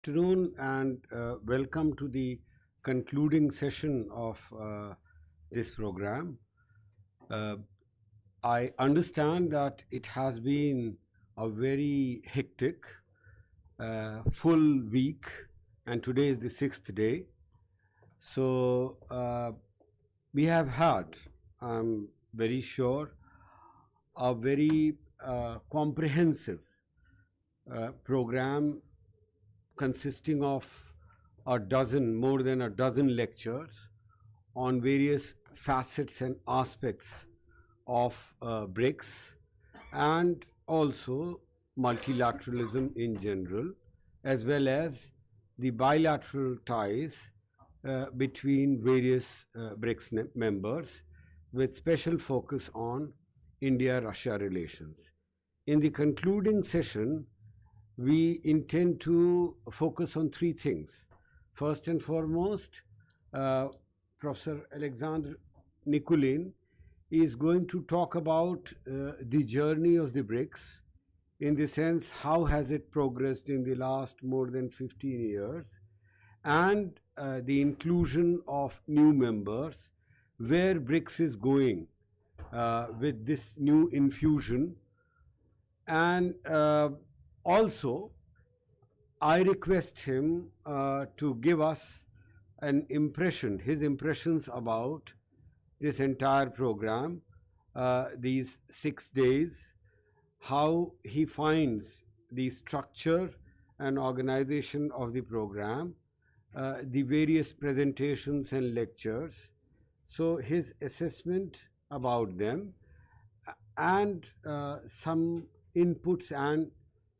Afternoon and welcome to the concluding session of this program. Uh, I understand that it has been a very hectic, full week, and today is the sixth day. So we have had, I'm very sure, a very comprehensive program consisting of more than a dozen lectures on various facets and aspects of BRICS and also multilateralism in general, as well as the bilateral ties between various BRICS members, with special focus on India-Russia relations. In the concluding session, we intend to focus on three things. First and foremost, Professor Alexander Nikulin is going to talk about the journey of the BRICS, in the sense how has it progressed in the last more than 15 years, and the inclusion of new members, where BRICS is going with this new infusion. And also, I request him to give us his impressions about this entire program, these 6 days, how he finds the structure and organization of the program, the various presentations and lectures, so his assessment about them, and some inputs and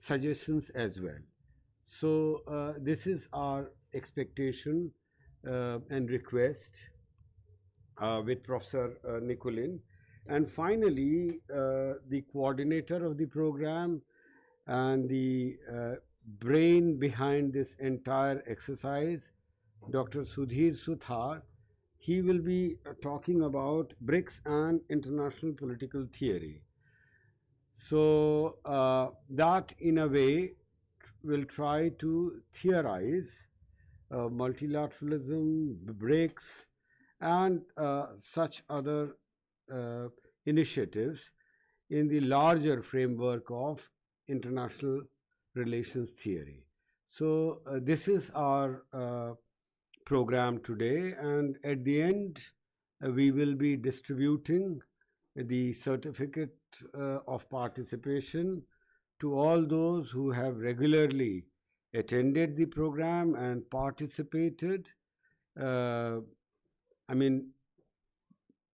suggestions as well. So this is our expectation and request with Professor Nikulin. And finally, the coordinator of the program and the brain behind this entire exercise, Dr. Sudhir Suthar, he will be talking about BRICS and international political theory. So that in a way will try to theorize multilateralism, BRICS, and such other initiatives in the larger framework of international relations theory. So this is our program today, and at the end we will be distributing the certificate of participation to all those who have regularly attended the program and participated.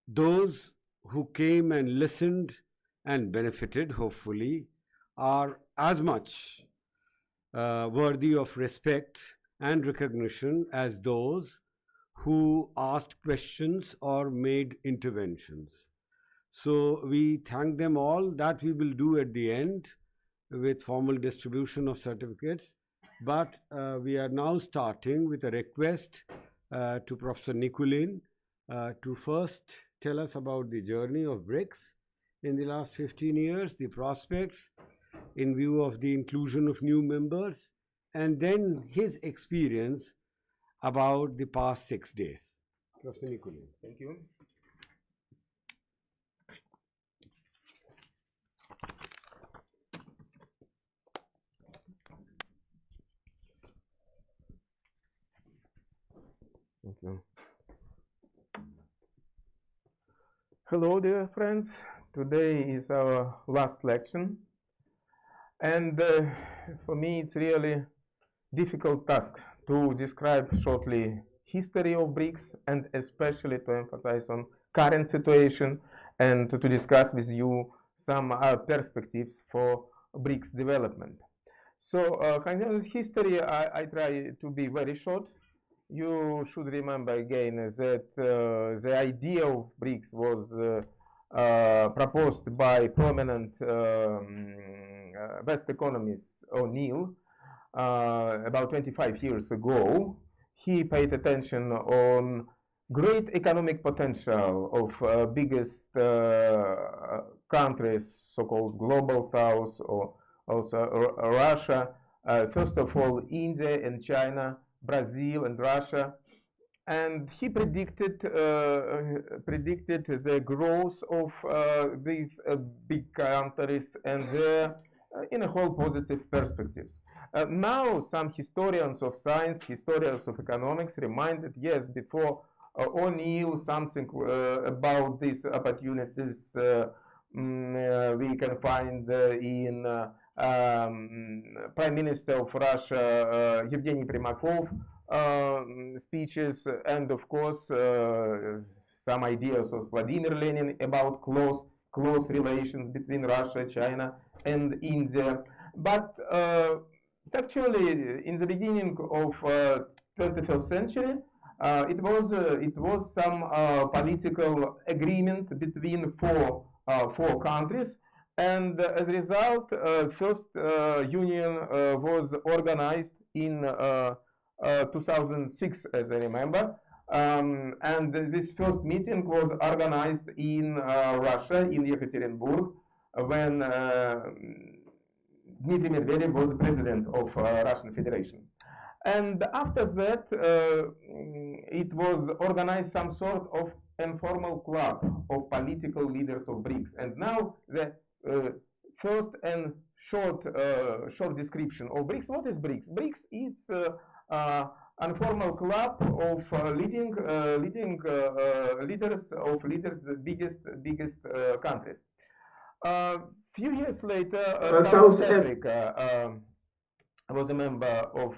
Those who came and listened and benefited, hopefully, are as much worthy of respect and recognition as those who asked questions or made interventions. So we thank them all. That we will do at the end with formal distribution of certificates. But we are now starting with a request to Professor Nikulin to first tell us about the journey of BRICS in the last 15 years, the prospects in view of the inclusion of new members, and then his experience about the past 6 days. Professor Nikulin. Thank you. Thank you. Hello, dear friends. Today is our last lecture, and for me it's really difficult task to describe shortly history of BRICS, and especially to emphasize on current situation and to discuss with you some perspectives for BRICS development. So history, I try to be very short. You should remember again that the idea of BRICS was proposed by prominent West economist O'Neill about 25 years ago. He paid attention on great economic potential of biggest countries, so-called global south, or also Russia, First of all, India and China, Brazil and Russia. And he predicted the growth of these big countries and their in a whole positive perspectives. Now, some historians of science, historians of economics reminded, yes, before O'Neill, something about these opportunities we can find in Prime Minister of Russia, Evgeny Primakov, speeches, and of course some ideas of Vladimir Lenin about close relations between Russia, China, and India. But actually, in the beginning of 21st century, it was some political agreement between four countries, and as a result, first union was organized in 2006, as I remember, and this first meeting was organized in Russia, in Yekaterinburg, when Dmitry Medvedev was the president of Russian Federation. And after that, it was organized some sort of informal club of political leaders of BRICS. And now the first and short description of BRICS. What is BRICS? BRICS is informal club of leaders of biggest countries. Few years later, South Africa was a member of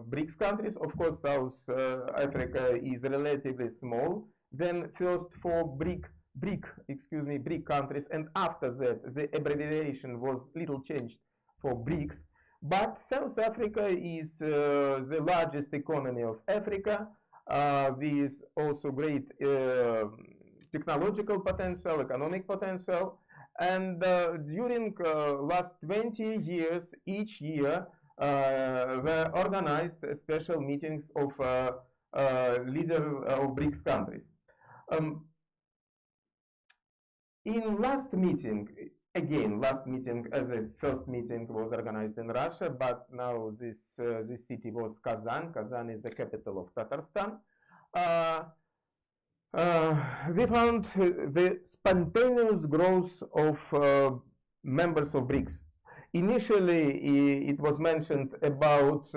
BRICS countries. Of course, South Africa is relatively small. Then first for BRIC countries, and after that the abbreviation was little changed for BRICS. But South Africa is the largest economy of Africa, with also great technological potential, economic potential. And during last 20 years, each year were organized special meetings of leaders of BRICS countries. In last meeting as a first meeting was organized in Russia, but now this city was Kazan. Kazan is the capital of Tatarstan. We found the spontaneous growth of members of BRICS. Initially, it was mentioned about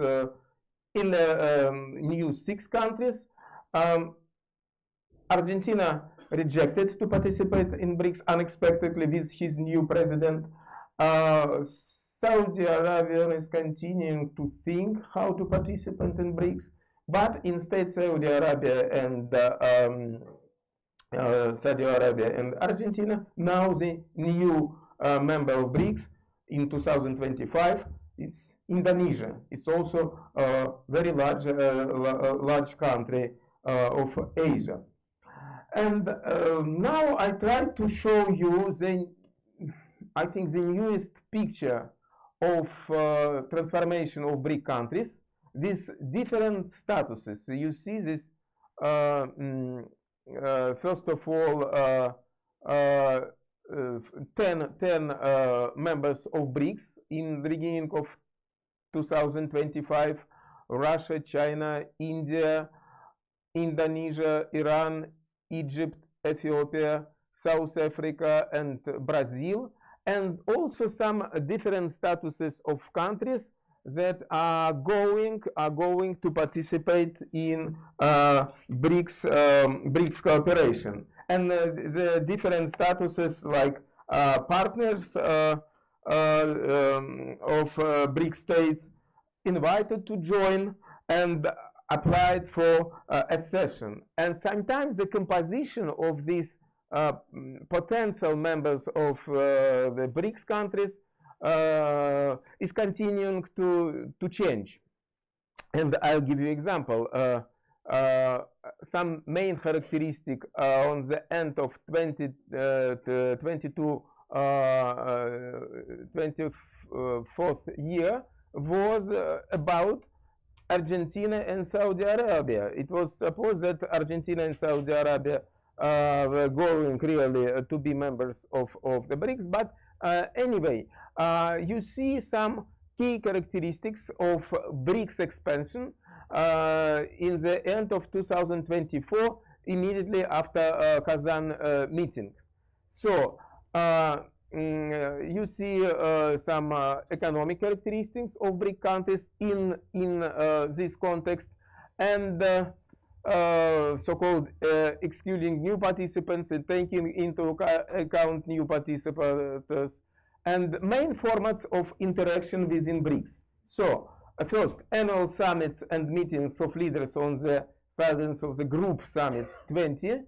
in the new 6 countries. Argentina rejected to participate in BRICS unexpectedly with his new president. Saudi Arabia is continuing to think how to participate in BRICS, but instead Saudi Arabia and Argentina, now the new member of BRICS in 2025, it's Indonesia. It's also a very large country of Asia. And now I try to show you the newest picture of transformation of BRIC countries with different statuses. You see this, first of all, 10 members of BRICS in the beginning of 2025, Russia, China, India, Indonesia, Iran, Egypt, Ethiopia, South Africa, and Brazil, and also some different statuses of countries that are going to participate in BRICS cooperation. And the different statuses like partners of BRICS states invited to join and applied for accession. And sometimes the composition of these potential members of the BRICS countries is continuing to change. And I'll give you an example. Some main characteristic on the end of 24th year was about Argentina and Saudi Arabia. It was supposed that Argentina and Saudi Arabia were going really to be members of the BRICS, but anyway, you see some key characteristics of BRICS expansion in the end of 2024, immediately after Kazan meeting. So you see some economic characteristics of BRIC countries in this context, and so-called excluding new participants and taking into account new participants, and main formats of interaction within BRICS. So first, annual summits and meetings of leaders on the guidance of the group summits 20.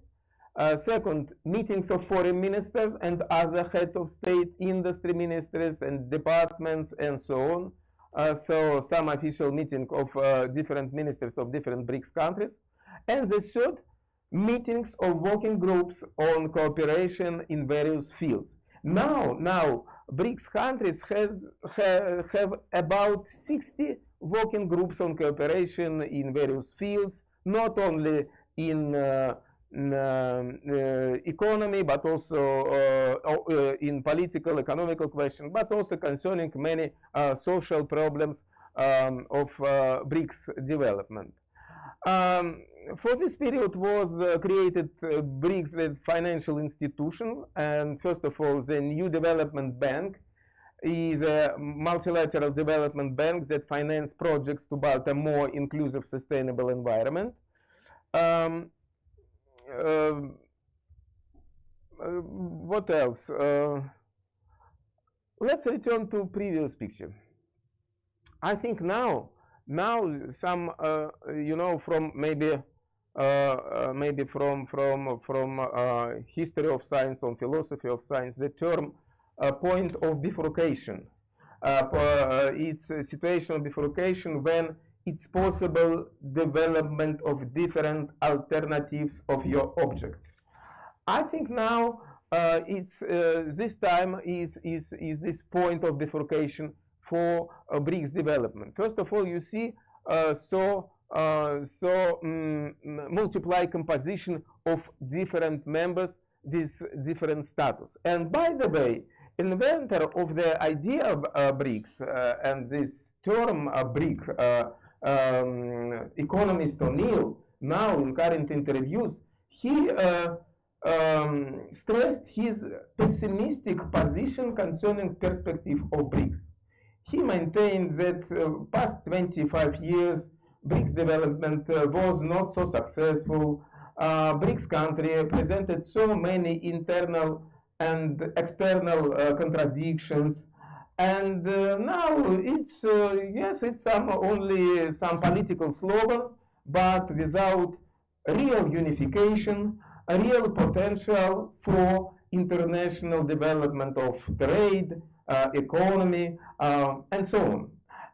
Second, meetings of foreign ministers and other heads of state, industry ministers and departments and so on. So some official meeting of different ministers of different BRICS countries. And the third, meetings of working groups on cooperation in various fields. Now BRICS countries have about 60 working groups on cooperation in various fields, not only in economy, but also in political, economical questions, but also concerning many social problems of BRICS development. For this period was created BRICS led financial institution, and first of all, the new development bank is a multilateral development bank that finance projects to build a more inclusive, sustainable environment. What else? Let's return to previous picture. I think now some from maybe from history of science or philosophy of science, the term point of bifurcation. It's a situation of bifurcation when it's possible development of different alternatives of your object. I think now it's this time is this point of bifurcation for BRICS development. First of all, you see multiply composition of different members with different status. And by the way, inventor of the idea of BRICS and this term BRIC, economist O'Neill, now in current interviews, he stressed his pessimistic position concerning perspective of BRICS. He maintained that past 25 years BRICS development was not so successful. BRICS country presented so many internal and external contradictions, and now it's yes, it's only some political slogan, but without real unification, a real potential for international development of trade, economy, and so on.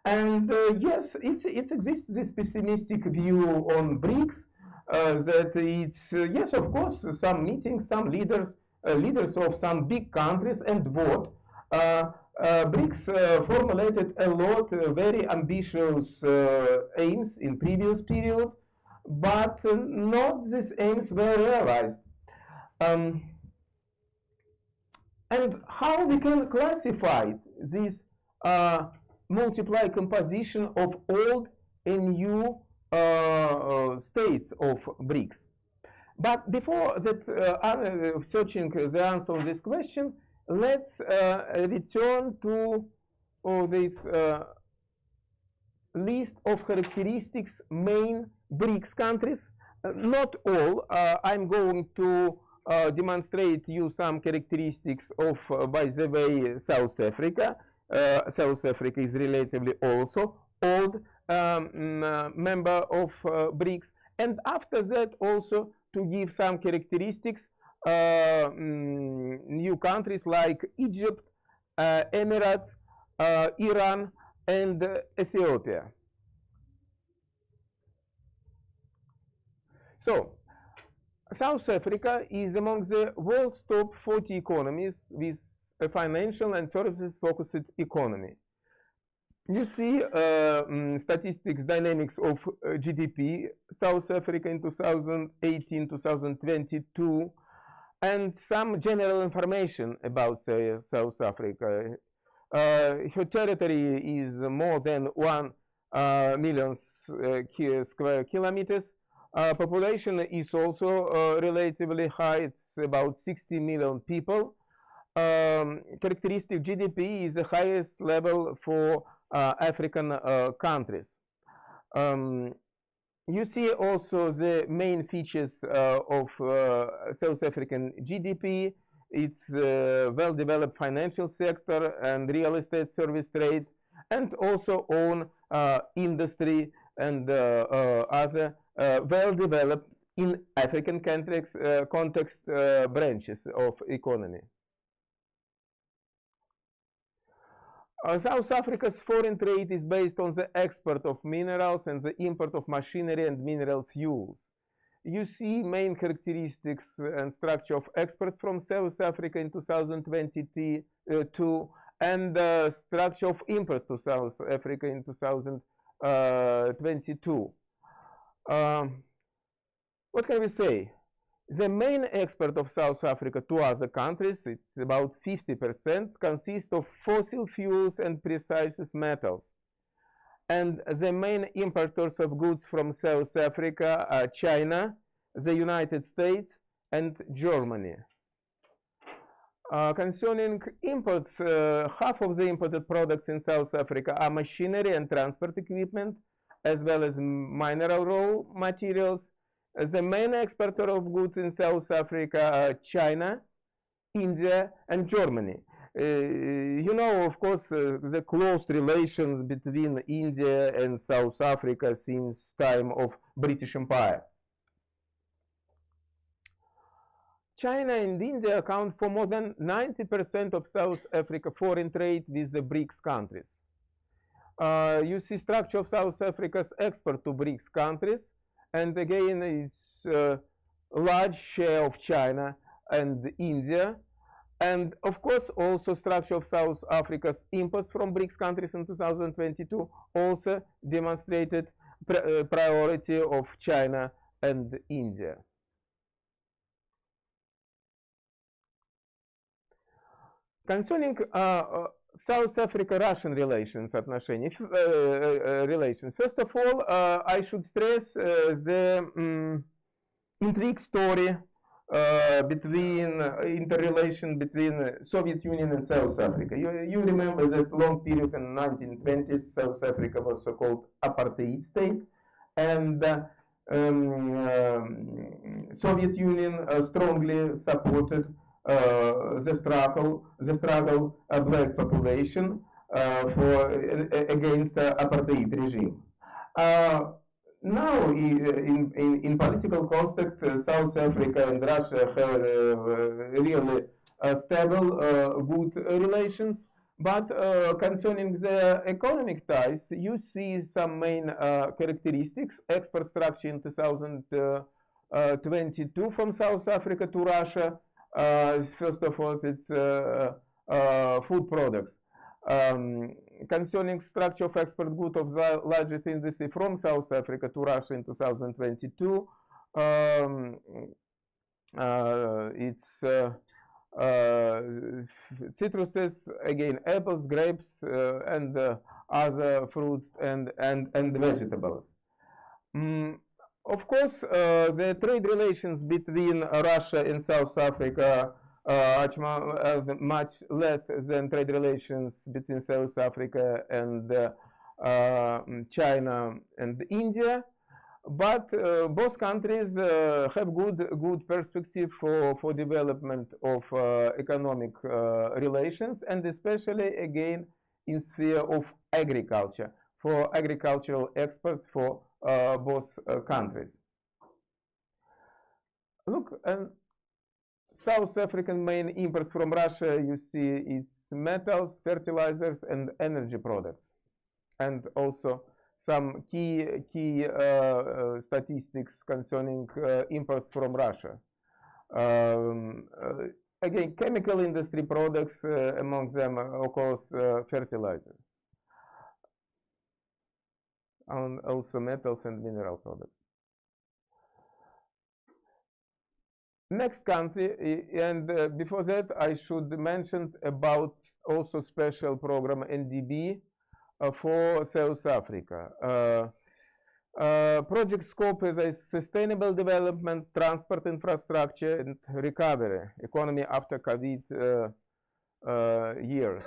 And yes, it exists this pessimistic view on BRICS, that it's yes, of course, some meetings, some leaders of some big countries, and what BRICS formulated a lot very ambitious aims in previous period, but not these aims were realized. And how we can classify this multiply composition of old and new states of BRICS? But before that, searching the answer to this question, let's return to the list of characteristics main BRICS countries. Not all. I'm going to demonstrate you some characteristics of, by the way, South Africa. South Africa is relatively also old member of BRICS, and after that also to give some characteristics new countries like Egypt, Emirates, Iran, and Ethiopia. So, South Africa is among the world's top 40 economies with a financial and services-focused economy. You see statistics, dynamics of GDP, South Africa in 2018, 2022, and some general information about South Africa. Her territory is more than 1 million square kilometers. Population is also relatively high. It's about 60 million people. Characteristic GDP is the highest level for African countries. You see also the main features of South African GDP. It's well-developed financial sector and real estate service trade, and also own industry and other well-developed in African context branches of economy. South Africa's foreign trade is based on the export of minerals and the import of machinery and mineral fuels. You see main characteristics and structure of exports from South Africa in 2022 and structure of imports to South Africa in 2022. What can we say? The main export of South Africa to other countries, it's about 50%, consists of fossil fuels and precious metals. And the main importers of goods from South Africa are China, the United States, and Germany. Concerning imports, half of the imported products in South Africa are machinery and transport equipment, as well as mineral raw materials. The main exporter of goods in South Africa are China, India, and Germany. You know, of course, the close relations between India and South Africa since time of British Empire. China and India account for more than 90% of South Africa foreign trade with the BRICS countries. You see structure of South Africa's export to BRICS countries, and again, it's a large share of China and India. And of course, also structure of South Africa's imports from BRICS countries in 2022 also demonstrated priority of China and India. Concerning South Africa-Russian relations, first of all, I should stress the intrigue story interrelation between Soviet Union and South Africa. You remember that long period in the 1920s, South Africa was so-called apartheid state, and Soviet Union strongly supported the struggle black population against the apartheid regime. Now, in political context, South Africa and Russia have really stable, good relations. But concerning the economic ties, you see some main characteristics. Export structure in 2022 from South Africa to Russia. First of all, it's food products. Concerning structure of export goods of the largest industry from South Africa to Russia in 2022, it's citruses, again apples, grapes, and other fruits and vegetables. Of course, the trade relations between Russia and South Africa are much less than trade relations between South Africa and China and India. But both countries have good perspective for development of economic relations, and especially again in sphere of agriculture, for agricultural exports for both countries. Look, South African main imports from Russia, you see, it's metals, fertilizers, and energy products, and also some key statistics concerning imports from Russia. Again, chemical industry products, among them, of course, fertilizers, and also metals and mineral products. Next country, and before that, I should mention about also special program NDB for South Africa. Project scope is a sustainable development, transport infrastructure, and recovery, economy after COVID years.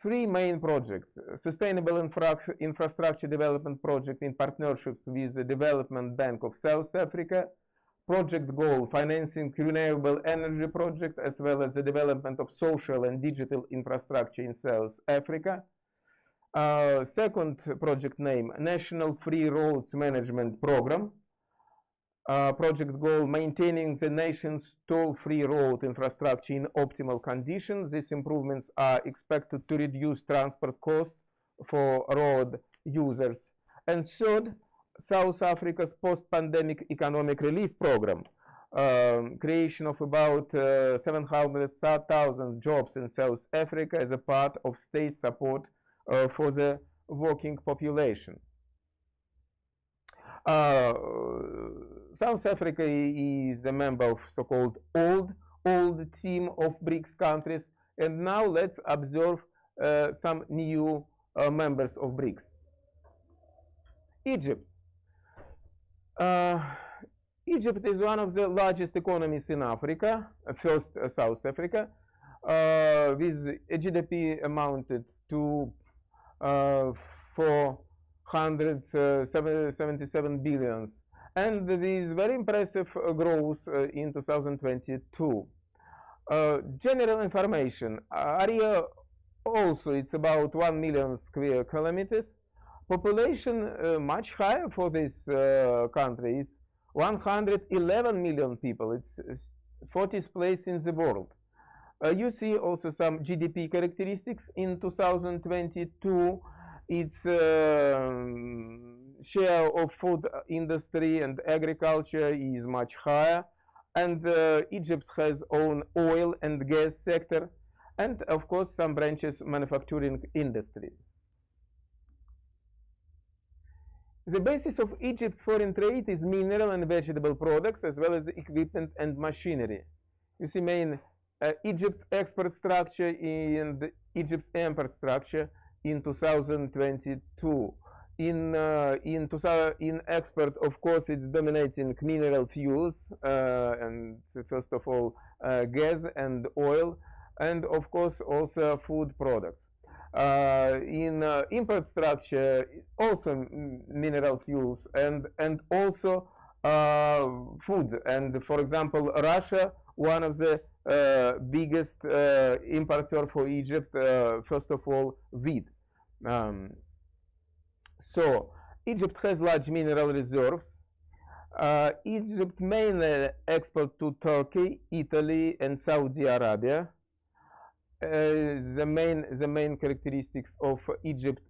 Three main projects: sustainable infrastructure development project in partnership with the Development Bank of South Africa, project goal financing renewable energy project, as well as the development of social and digital infrastructure in South Africa. Second project name, National Free Roads Management Program. Project goal, maintaining the nation's toll-free road infrastructure in optimal conditions. These improvements are expected to reduce transport costs for road users. And third, South Africa's post-pandemic economic relief program. Creation of about 700,000 jobs in South Africa as a part of state support for the working population. South Africa is a member of so-called old team of BRICS countries, and now let's observe some new members of BRICS. Egypt. Egypt is one of the largest economies in Africa, first South Africa, with a GDP amounted to 477 billion, and with very impressive growth in 2022. General information, area also it's about 1 million square kilometers. Population much higher for this country. It's 111 million people. It's 40th place in the world. You see also some GDP characteristics in 2022. Its share of food industry and agriculture is much higher, and Egypt has own oil and gas sector, and of course some branches manufacturing industry. The basis of Egypt's foreign trade is mineral and vegetable products, as well as equipment and machinery. You see main Egypt's export structure and Egypt's import structure in 2022. In export, of course, it's dominating mineral fuels, and first of all gas and oil, and of course also food products. In import structure, also mineral fuels and also food. And for example, Russia, one of the biggest importer for Egypt, first of all, wheat. So Egypt has large mineral reserves. Egypt mainly export to Turkey, Italy, and Saudi Arabia. The main characteristics of Egypt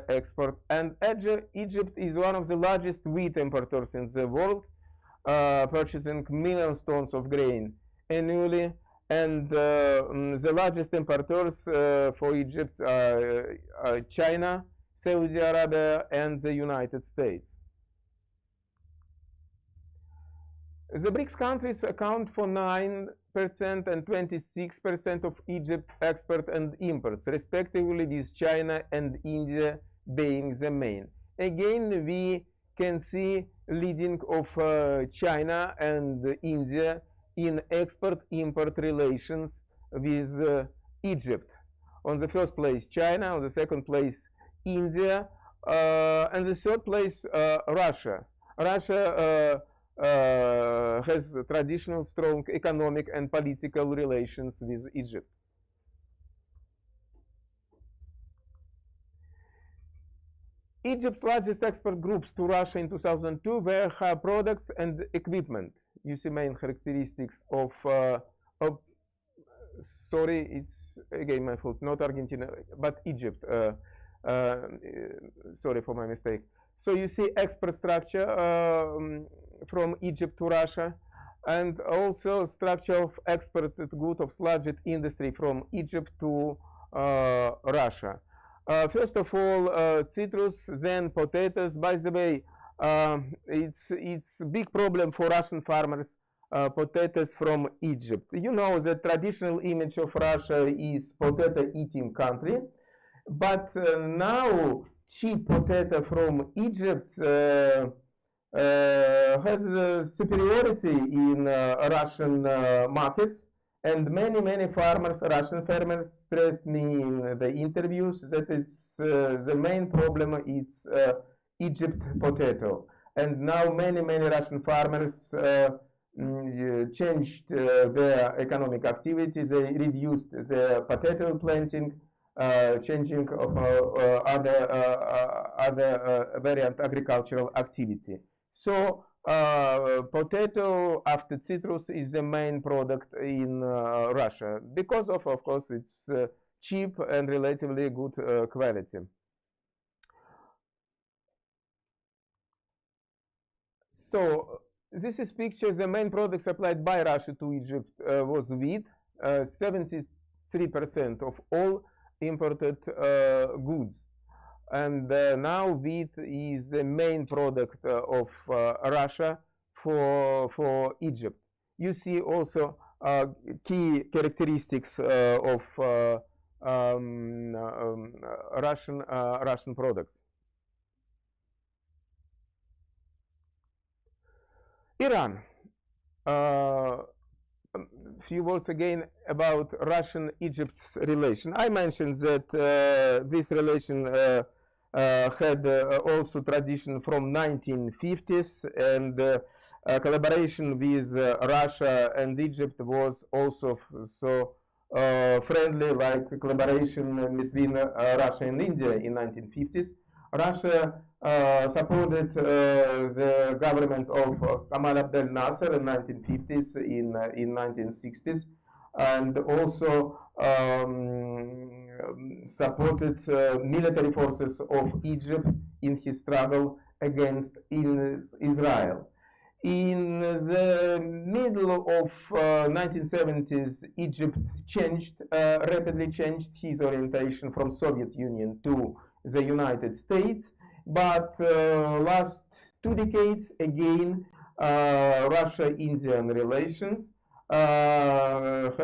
export, and Egypt is one of the largest wheat importers in the world, purchasing millions tons of grain annually, and the largest importers for Egypt are China, Saudi Arabia, and the United States. The BRICS countries account for 9% and 26% of Egypt export and imports, respectively, with China and India being the main. Again, we can see leading of China and India in export-import relations with Egypt. On the first place, China. On the second place, India. And the third place, Russia. Russia has traditional strong economic and political relations with Egypt. Egypt's largest export groups to Russia in 2002 were her products and equipment. You see main characteristics of sorry, it's again my fault, not Argentina, but Egypt. Sorry for my mistake. So you see export structure from Egypt to Russia, and also structure of exports of goods of sludged industry from Egypt to Russia. First of all, citrus, then potatoes. By the way, it's a big problem for Russian farmers potatoes from Egypt. You know, the traditional image of Russia is potato-eating country, but now cheap potato from Egypt has superiority in Russian markets, and many farmers, Russian farmers, stressed me in the interviews that it's the main problem is Egypt potato, and now many Russian farmers changed their economic activity. They reduced their potato planting, changing of other variant agricultural activity. So potato after citrus is the main product in Russia because of course, it's cheap and relatively good quality. So this is picture. The main product supplied by Russia to Egypt was wheat. 73% of all imported goods. And now wheat is the main product of Russia for Egypt. You see also key characteristics of Russian products. Iran. Few words again about Russian-Egypt's relation. I mentioned that this relation had also tradition from 1950s, and collaboration with Russia and Egypt was also so friendly, like collaboration between Russia and India in 1950s. Russia supported the government of Gamal Abdel Nasser in 1950s, in 1960s, and also supported military forces of Egypt in his struggle against Israel. In the middle of 1970s, Egypt rapidly changed his orientation from Soviet Union to the United States, but last 2 decades again Russia-Indian relations have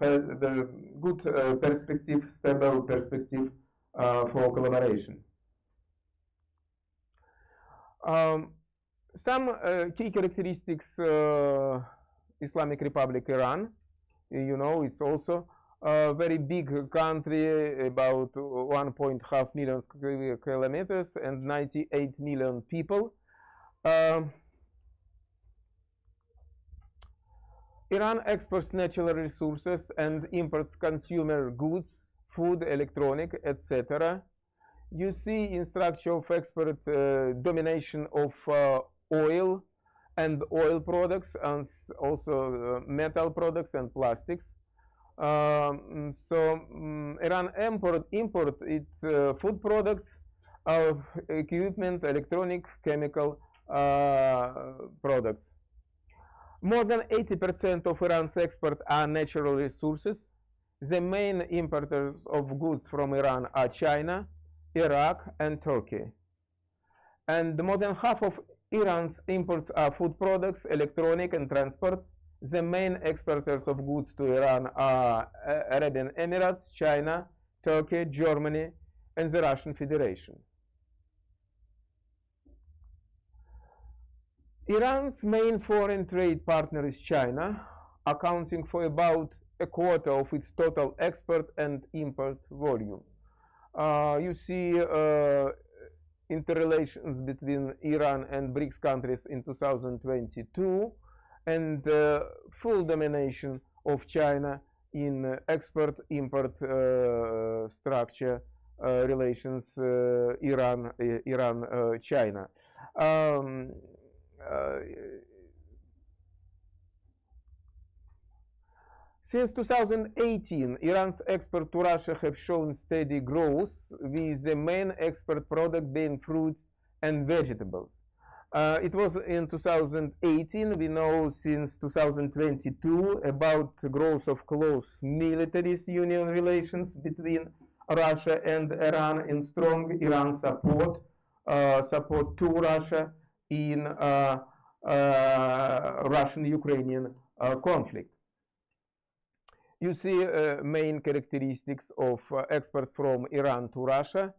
had a good perspective, stable perspective for collaboration. Some key characteristics Islamic Republic Iran. You know, it's also a very big country, about 1.5 million square kilometers and 98 million people. Iran exports natural resources and imports consumer goods, food, electronic, etc. You see in structure of export domination of oil and oil products, and also metal products and plastics. Iran import its food products, equipment, electronic, chemical products. More than 80% of Iran's export are natural resources. The main importers of goods from Iran are China, Iraq, and Turkey. And more than half of Iran's imports are food products, electronic, and transport. The main exporters of goods to Iran are Arabian Emirates, China, Turkey, Germany, and the Russian Federation. Iran's main foreign trade partner is China, accounting for about a quarter of its total export and import volume. You see interrelations between Iran and BRICS countries in 2022, and full domination of China in export-import structure relations, Iran-China. Since 2018, Iran's export to Russia have shown steady growth, with the main export product being fruits and vegetables. It was in 2018. We know since 2022 about the growth of close military union relations between Russia and Iran, and strong Iran support to Russia in Russian-Ukrainian conflict. You see main characteristics of exports from Iran to Russia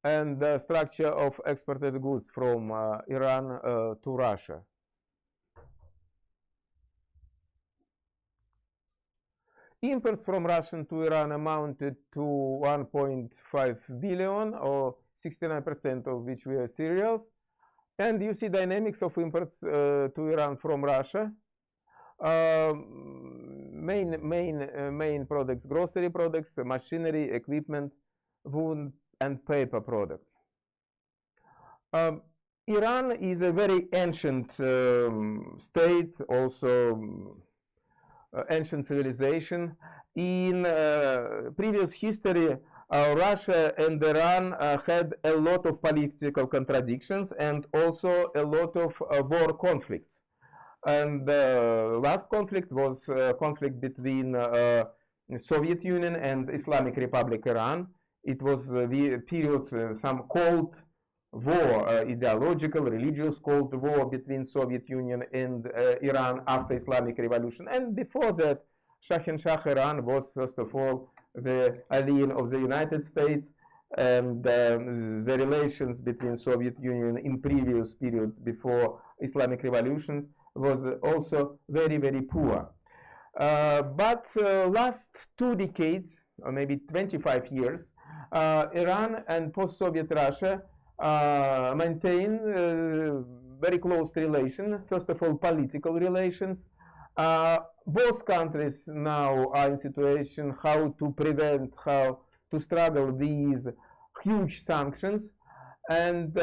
and the structure of exported goods from Iran to Russia. Imports from Russia to Iran amounted to 1.5 billion, or 69% of which were cereals. And you see dynamics of imports to Iran from Russia. Main products: grocery products, machinery, equipment, wood and paper products. Iran is a very ancient state, also ancient civilization. In previous history, Russia and Iran had a lot of political contradictions and also a lot of war conflicts. And the last conflict was a conflict between Soviet Union and Islamic Republic Iran. It was the period, some Cold War, ideological, religious Cold War between Soviet Union and Iran after Islamic Revolution. And before that, Shah Iran was first of all the alien of the United States, and the relations between Soviet Union in previous period before Islamic revolutions was also very, very poor. But last 2 decades, or maybe 25 years, Iran and post-Soviet Russia maintain very close relations. First of all, political relations. Both countries now are in situation how to prevent, how to struggle these huge sanctions, and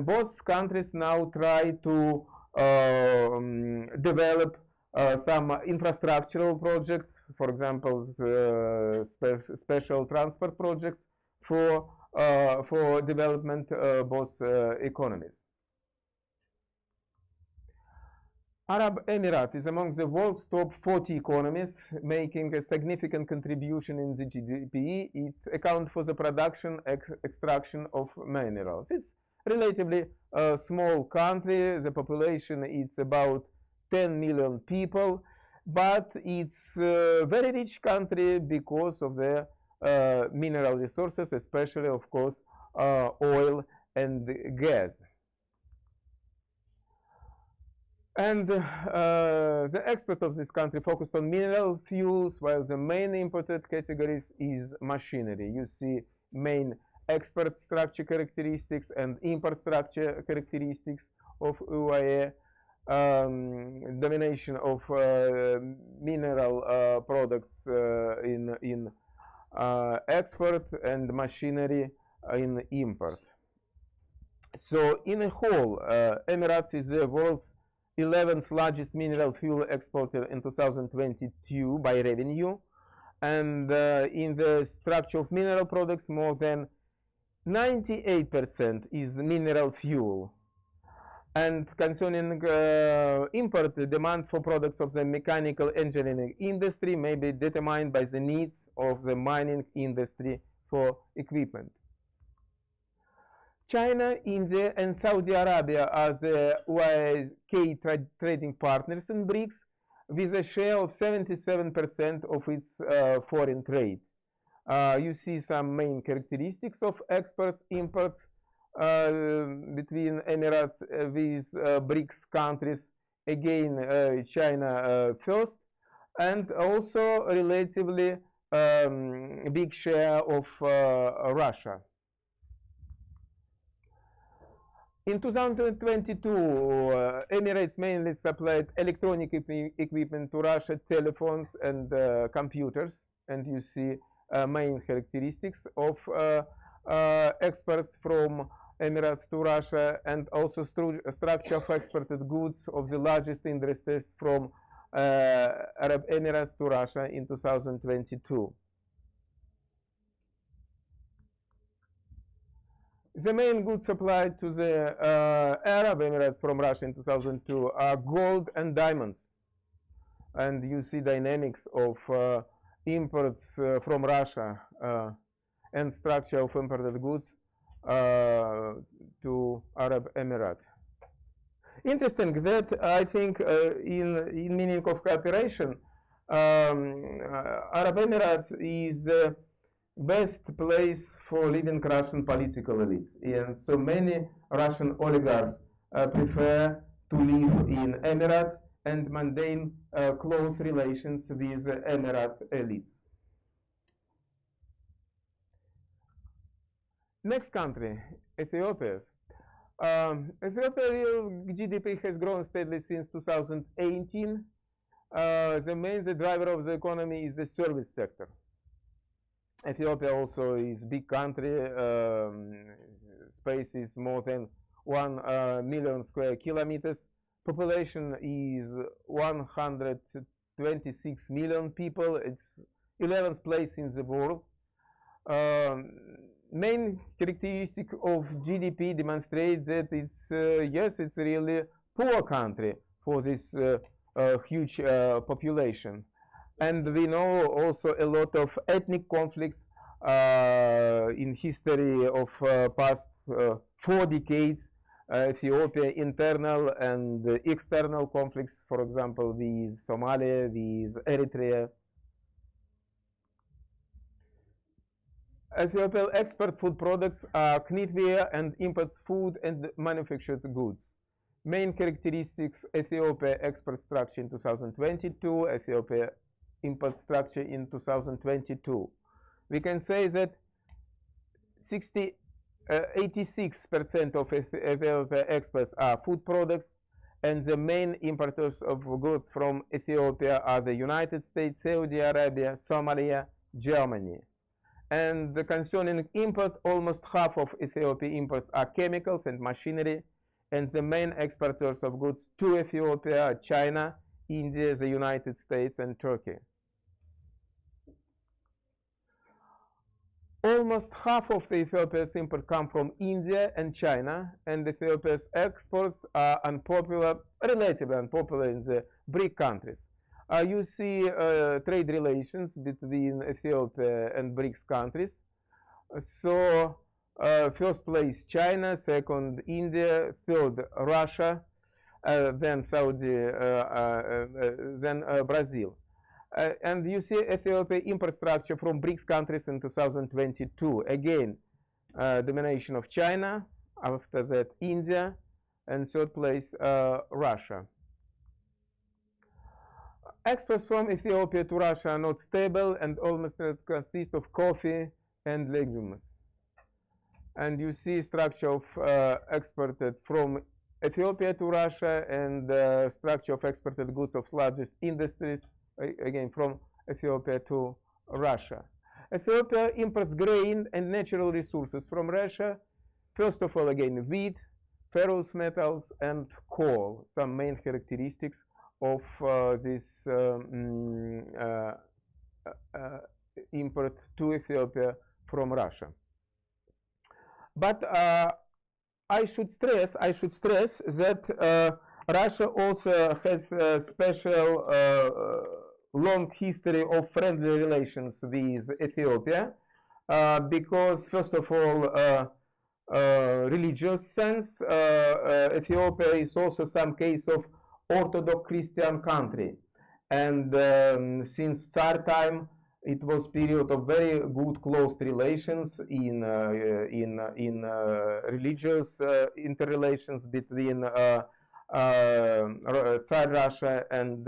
both countries now try to develop some infrastructural projects, for example, special transport projects for development both economies. Arab Emirates is among the world's top 40 economies, making a significant contribution in the GDP. It accounts for the production, extraction of minerals. It's relatively a small country. The population is about 10 million people, but it's a very rich country because of the mineral resources, especially, of course, oil and gas. And the export of this country focused on mineral fuels, while the main imported categories is machinery. You see main export structure characteristics and import structure characteristics of UAE, domination of mineral products in export and machinery in import. So in a whole, Emirates is the world's 11th largest mineral fuel exporter in 2022 by revenue, and in the structure of mineral products, more than 98% is mineral fuel. And concerning import, the demand for products of the mechanical engineering industry may be determined by the needs of the mining industry for equipment. China, India, and Saudi Arabia are the key trading partners in BRICS, with a share of 77% of its foreign trade. You see some main characteristics of exports, imports between Emirates with BRICS countries. Again, China first, and also relatively big share of Russia. In 2022, Emirates mainly supplied electronic equipment to Russia, telephones and computers, and you see main characteristics of exports from Emirates to Russia, and also structure of exported goods of the largest industries from Arab Emirates to Russia in 2022. The main goods supplied to the Arab Emirates from Russia in 2002 are gold and diamonds. And you see dynamics of imports from Russia and structure of imported goods to Arab Emirates. Interesting that I think in meaning of cooperation, Arab Emirates is the best place for leading Russian political elites, and so many Russian oligarchs prefer to live in Emirates and maintain close relations with Emirate elites. Next country, Ethiopia. Ethiopia GDP has grown steadily since 2018. The driver of the economy is the service sector. Ethiopia also is big country. Space is more than 1 million square kilometers. Population is 126 million people. It's 11th place in the world. Main characteristic of GDP demonstrates that it's yes, it's really poor country for this huge population, and we know also a lot of ethnic conflicts in history of past 4 decades. Ethiopia internal and external conflicts, for example, with Somalia, with Eritrea. Ethiopia export food products are knitwear and imports food and manufactured goods. Main characteristics: Ethiopia export structure in 2022, Ethiopia import structure in 2022. We can say that 86% of Ethiopia exports are food products, and the main importers of goods from Ethiopia are the United States, Saudi Arabia, Somalia, Germany. And concerning import, almost half of Ethiopia imports are chemicals and machinery, and the main exporters of goods to Ethiopia are China, India, the United States, and Turkey. Almost half of Ethiopia's imports come from India and China, and Ethiopia's exports are unpopular, relatively unpopular in the BRIC countries. You see trade relations between Ethiopia and BRICS countries. So first place China, second India, third Russia, then Saudi, then Brazil. And you see Ethiopia import structure from BRICS countries in 2022. Again, domination of China, after that India, and third place Russia. Exports from Ethiopia to Russia are not stable and almost consist of coffee and legumes. And you see structure of exported from Ethiopia to Russia and structure of exported goods of largest industries, again from Ethiopia to Russia. Ethiopia imports grain and natural resources from Russia. First of all, again, wheat, ferrous metals, and coal, some main characteristics of this import to Ethiopia from Russia. But I should stress that Russia also has a special long history of friendly relations with Ethiopia because, first of all, religious sense, Ethiopia is also some case of Orthodox Christian country, and since Tsar time, it was period of very good close relations in religious interrelations between Tsar Russia and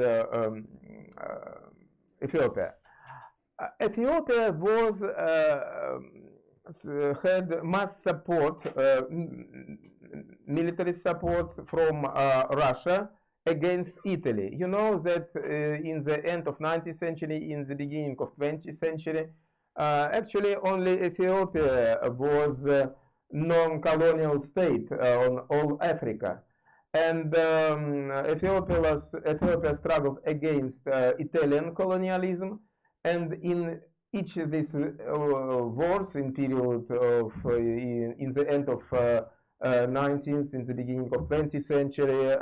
Ethiopia. Ethiopia was had mass support, military support from Russia against Italy. You know that in the end of 19th century, in the beginning of 20th century, actually only Ethiopia was a non-colonial state on all Africa. And Ethiopia struggled against Italian colonialism, and in each of these wars in period of in the end of 19th, in the beginning of 20th century,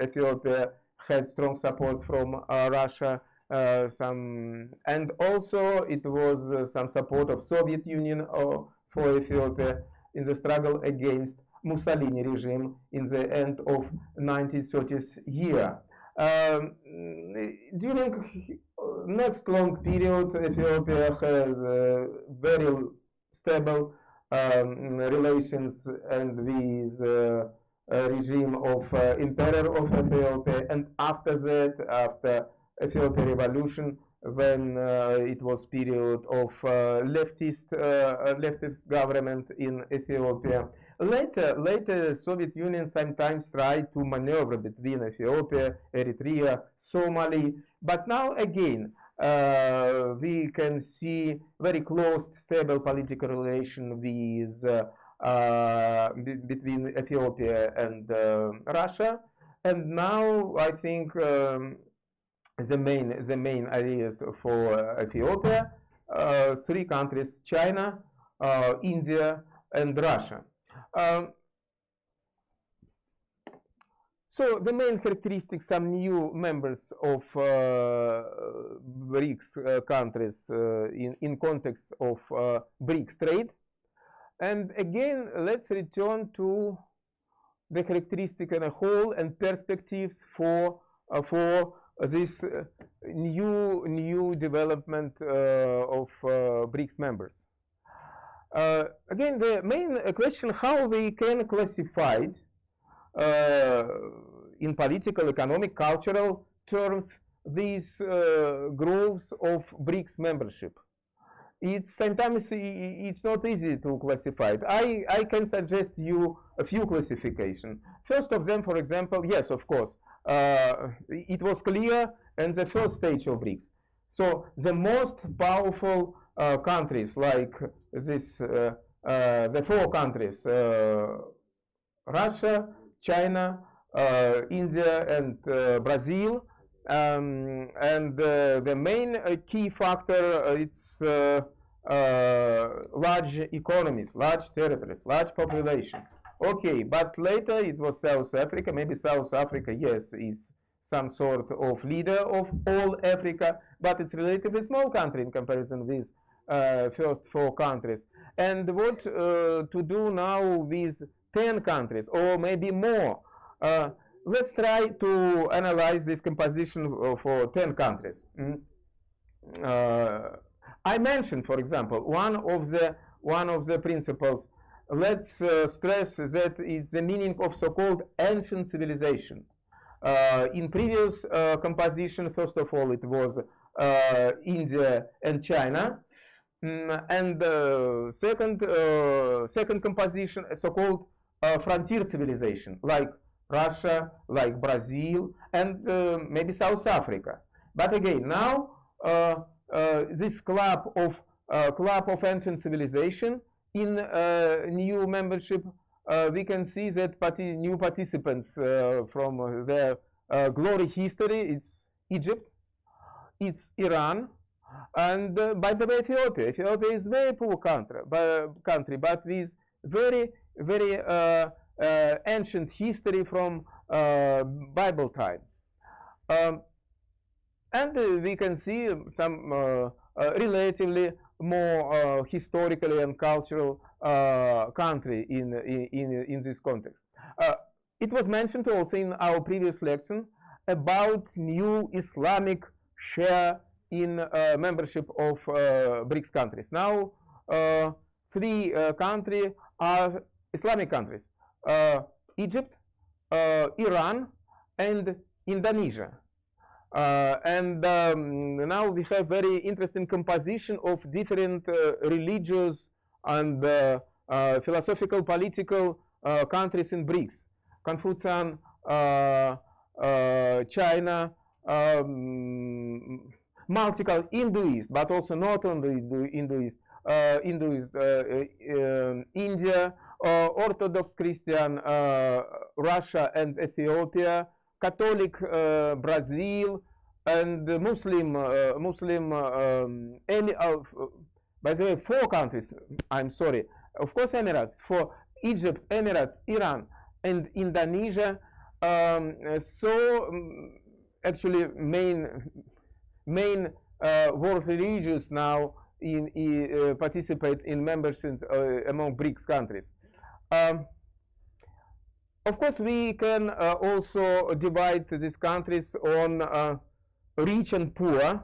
Ethiopia had strong support from Russia, and also it was some support of Soviet Union for Ethiopia in the struggle against Mussolini regime in the end of 1930s year. During next long period, Ethiopia has very stable relations and with regime of Emperor of Ethiopia, and after that, after Ethiopia revolution, when it was period of leftist government in Ethiopia. Later, Soviet Union sometimes tried to maneuver between Ethiopia, Eritrea, Somali, but now again we can see very close, stable political relation with between Ethiopia and Russia, and now I think the main areas for Ethiopia, three countries: China, India, and Russia. So the main characteristics, some new members of BRICS countries in context of BRICS trade. And again, let's return to the characteristic as a whole and perspectives for this new development of BRICS members. Again, the main question: how we can classify in political, economic, cultural terms these groups of BRICS membership. Sometimes it's not easy to classify it. I can suggest you a few classifications. First of them, for example, yes, of course, it was clear in the first stage of BRICS. So the most powerful countries like this, the four countries, Russia, China, India, and Brazil, and the main key factor it's large economies, large territories, large population. Okay, but later it was South Africa. Maybe South Africa, yes, is some sort of leader of all Africa, but it's relatively small country in comparison with first four countries. And what to do now with 10 countries or maybe more? Let's try to analyze this composition for 10 countries. I mentioned, for example, one of the principles. Let's stress that it's the meaning of so-called ancient civilization. In previous composition, first of all, it was India and China, and second composition, so-called frontier civilization, like Russia, like Brazil, and maybe South Africa. But again, now this club of ancient civilization in new membership, we can see that new participants from their glory history. It's Egypt, it's Iran, and by the way, Ethiopia. Ethiopia is very poor country, but with very ancient history from Bible time. And we can see some relatively more historically and cultural country in this context. It was mentioned also in our previous lesson about new Islamic share in membership of BRICS countries. Now, three countries are Islamic countries: Egypt, Iran, and Indonesia. And now we have very interesting composition of different religious and philosophical, political countries in BRICS. Confucian, China, multiple Hinduist, but also not only Hinduist, India, Orthodox Christian, Russia and Ethiopia, Catholic Brazil, and Muslim. By the way, four countries. I'm sorry. Of course, Emirates for Egypt, Emirates, Iran, and Indonesia. Actually, main world religions now participate in membership among BRICS countries. Of course, we can also divide these countries on rich and poor.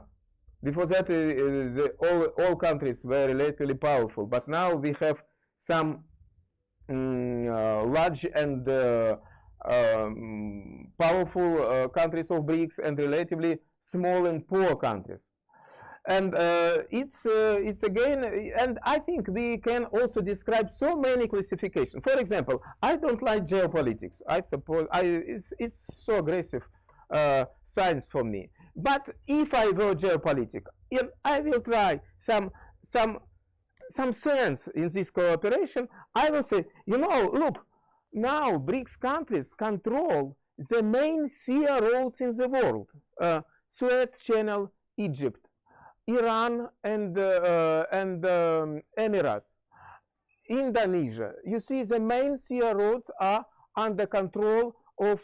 Before that, all countries were relatively powerful, but now we have some large and powerful countries of BRICS and relatively small and poor countries. And it's again, and I think we can also describe so many classifications. For example, I don't like geopolitics. I suppose it's so aggressive science for me. But if I were geopolitic, I will try some sense in this cooperation. I will say, you know, look, now BRICS countries control the main sea roads in the world: Suez Channel, Egypt, Iran, and Emirates, Indonesia. You see, the main sea roads are under control of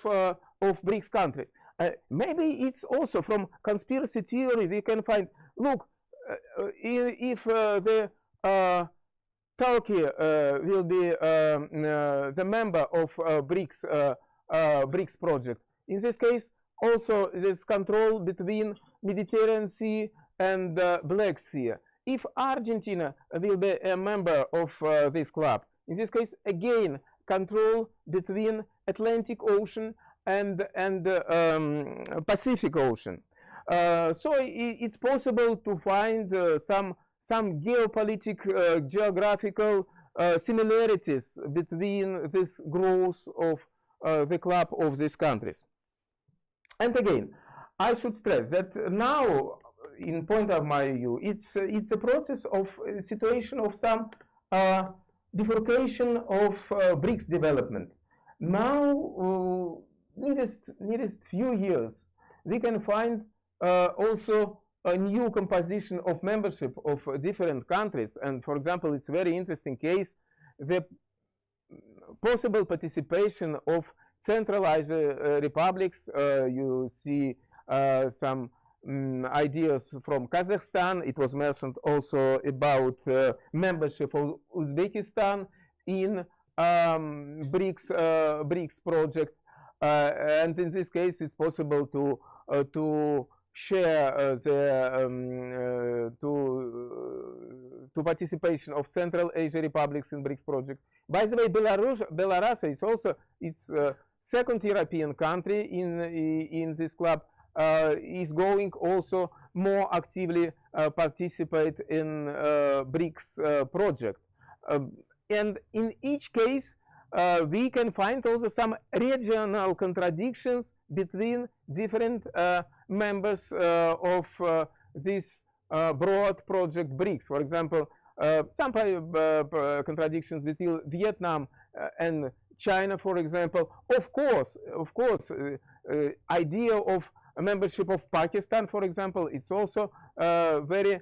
BRICS countries. Maybe it's also from conspiracy theory we can find, look, if the Turkey will be the member of BRICS project. In this case, also there's control between Mediterranean Sea and Black Sea. If Argentina will be a member of this club, in this case, again, control between Atlantic Ocean and Pacific Ocean. So it's possible to find some geopolitical, geographical similarities between this growth of the club of these countries. And again, I should stress that now, in point of my view, it's a process of situation of some bifurcation of BRICS development. Now, nearest few years, we can find also a new composition of membership of different countries. And for example, it's a very interesting case, the possible participation of centralized republics. You see some ideas from Kazakhstan. It was mentioned also about membership of Uzbekistan in BRICS project. And in this case, it's possible to share the to participation of Central Asia republics in BRICS project. By the way, Belarus is also its second European country in this club. Is going also more actively participate in BRICS project. And in each case, we can find also some regional contradictions between different members of this broad project BRICS. For example, some contradictions between Vietnam and China, for example. Of course, idea of a membership of Pakistan, for example, it's also very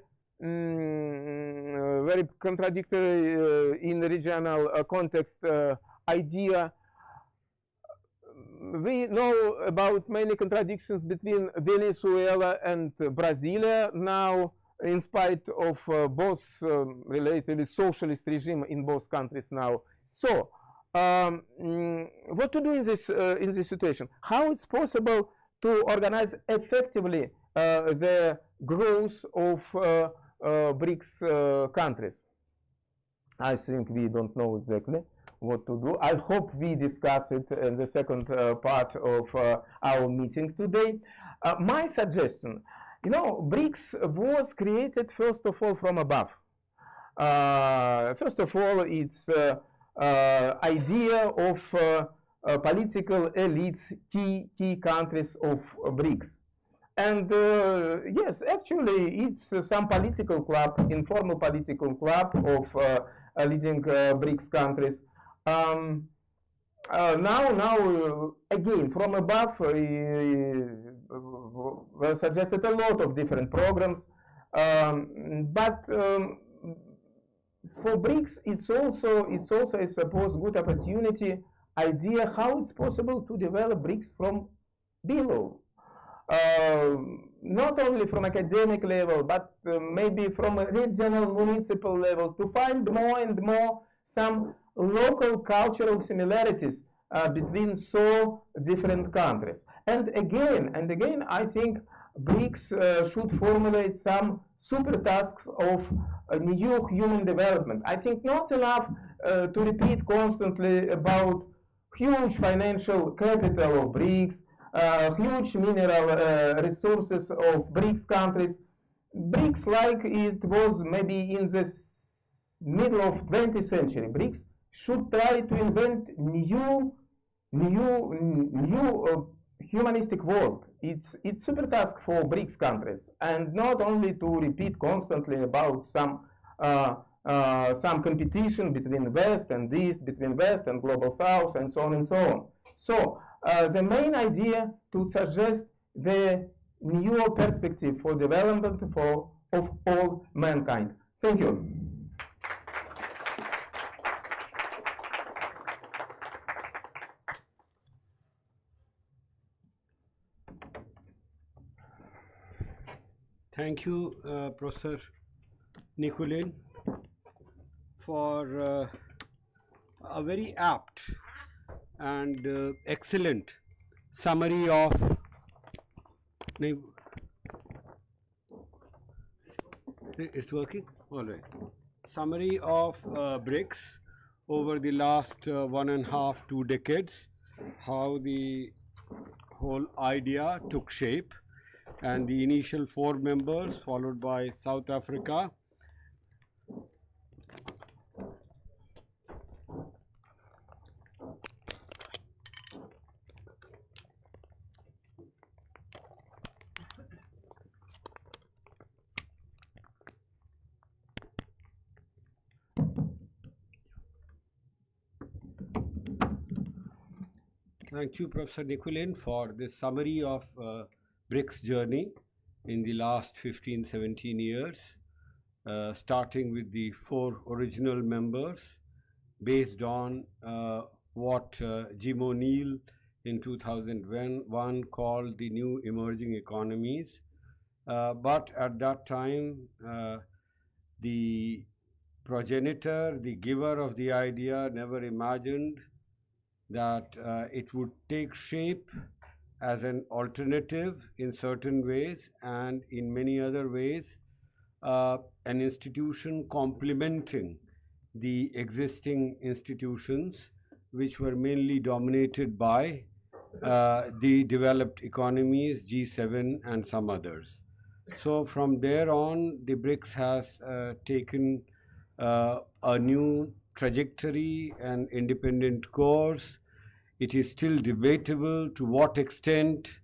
contradictory in the regional context idea. We know about many contradictions between Venezuela and Brasilia now, in spite of both relatively socialist regime in both countries now. So, what to do in this situation? How it's possible to organize effectively the growth of BRICS countries? I think we don't know exactly what to do. I hope we discuss it in the second part of our meeting today. My suggestion, you know, BRICS was created first of all from above. First of all, it's idea of political elites, key countries of BRICS. And yes, actually, it's some political club, informal political club of leading BRICS countries. Now, again, from above, were suggested a lot of different programs, but for BRICS, it's also, I suppose, good opportunity idea how it's possible to develop BRICS from below. Not only from academic level, but maybe from a regional, municipal level, to find more and more some local cultural similarities between so different countries. And again, I think BRICS should formulate some super tasks of new human development. I think not enough to repeat constantly about huge financial capital of BRICS, huge mineral resources of BRICS countries. BRICS, like it was maybe in the middle of 20th century, BRICS should try to invent new humanistic world. It's super task for BRICS countries, and not only to repeat constantly about some competition between West and East, between West and Global South, and so on and so on. So the main idea to suggest the new perspective for development of all mankind. Thank you. Thank you, Professor Nikulin, for a very apt and excellent summary of it's working? All right. Summary of BRICS over the last 1.5 to 2 decades, how the whole idea took shape, and the initial 4 members followed by South Africa. Thank you, Professor Nikulin, for this summary of BRICS journey in the last 15-17 years, starting with the 4 original members based on what Jim O'Neill in 2001 called the new emerging economies. But at that time, the progenitor, the giver of the idea, never imagined that it would take shape as an alternative in certain ways, and in many other ways an institution complementing the existing institutions, which were mainly dominated by the developed economies, G7 and some others. So from there on, the BRICS has taken a new trajectory and independent course. It is still debatable to what extent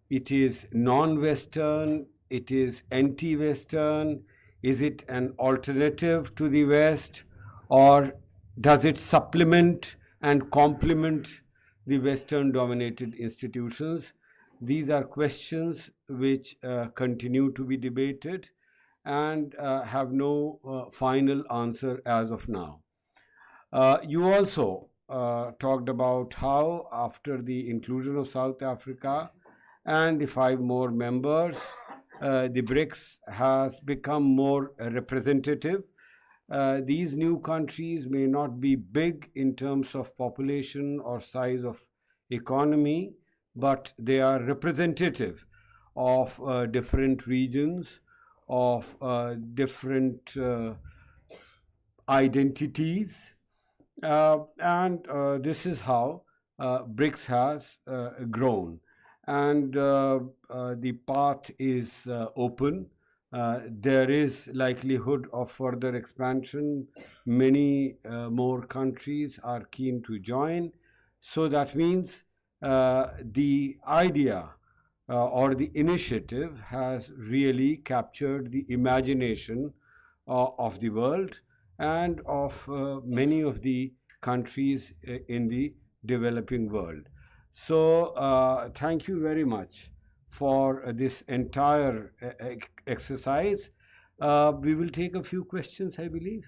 it is non-Western, it is anti-Western, is it an alternative to the West, or does it supplement and complement the Western-dominated institutions? These are questions which continue to be debated and have no final answer as of now. You also talked about how, after the inclusion of South Africa and the 5 more members, the BRICS has become more representative. These new countries may not be big in terms of population or size of economy, but they are representative of different regions, of different identities, and this is how BRICS has grown, and the path is open. There is likelihood of further expansion. Many more countries are keen to join. So that means the idea or the initiative has really captured the imagination of the world and of many of the countries in the developing world. So thank you very much for this entire exercise. We will take a few questions, I believe.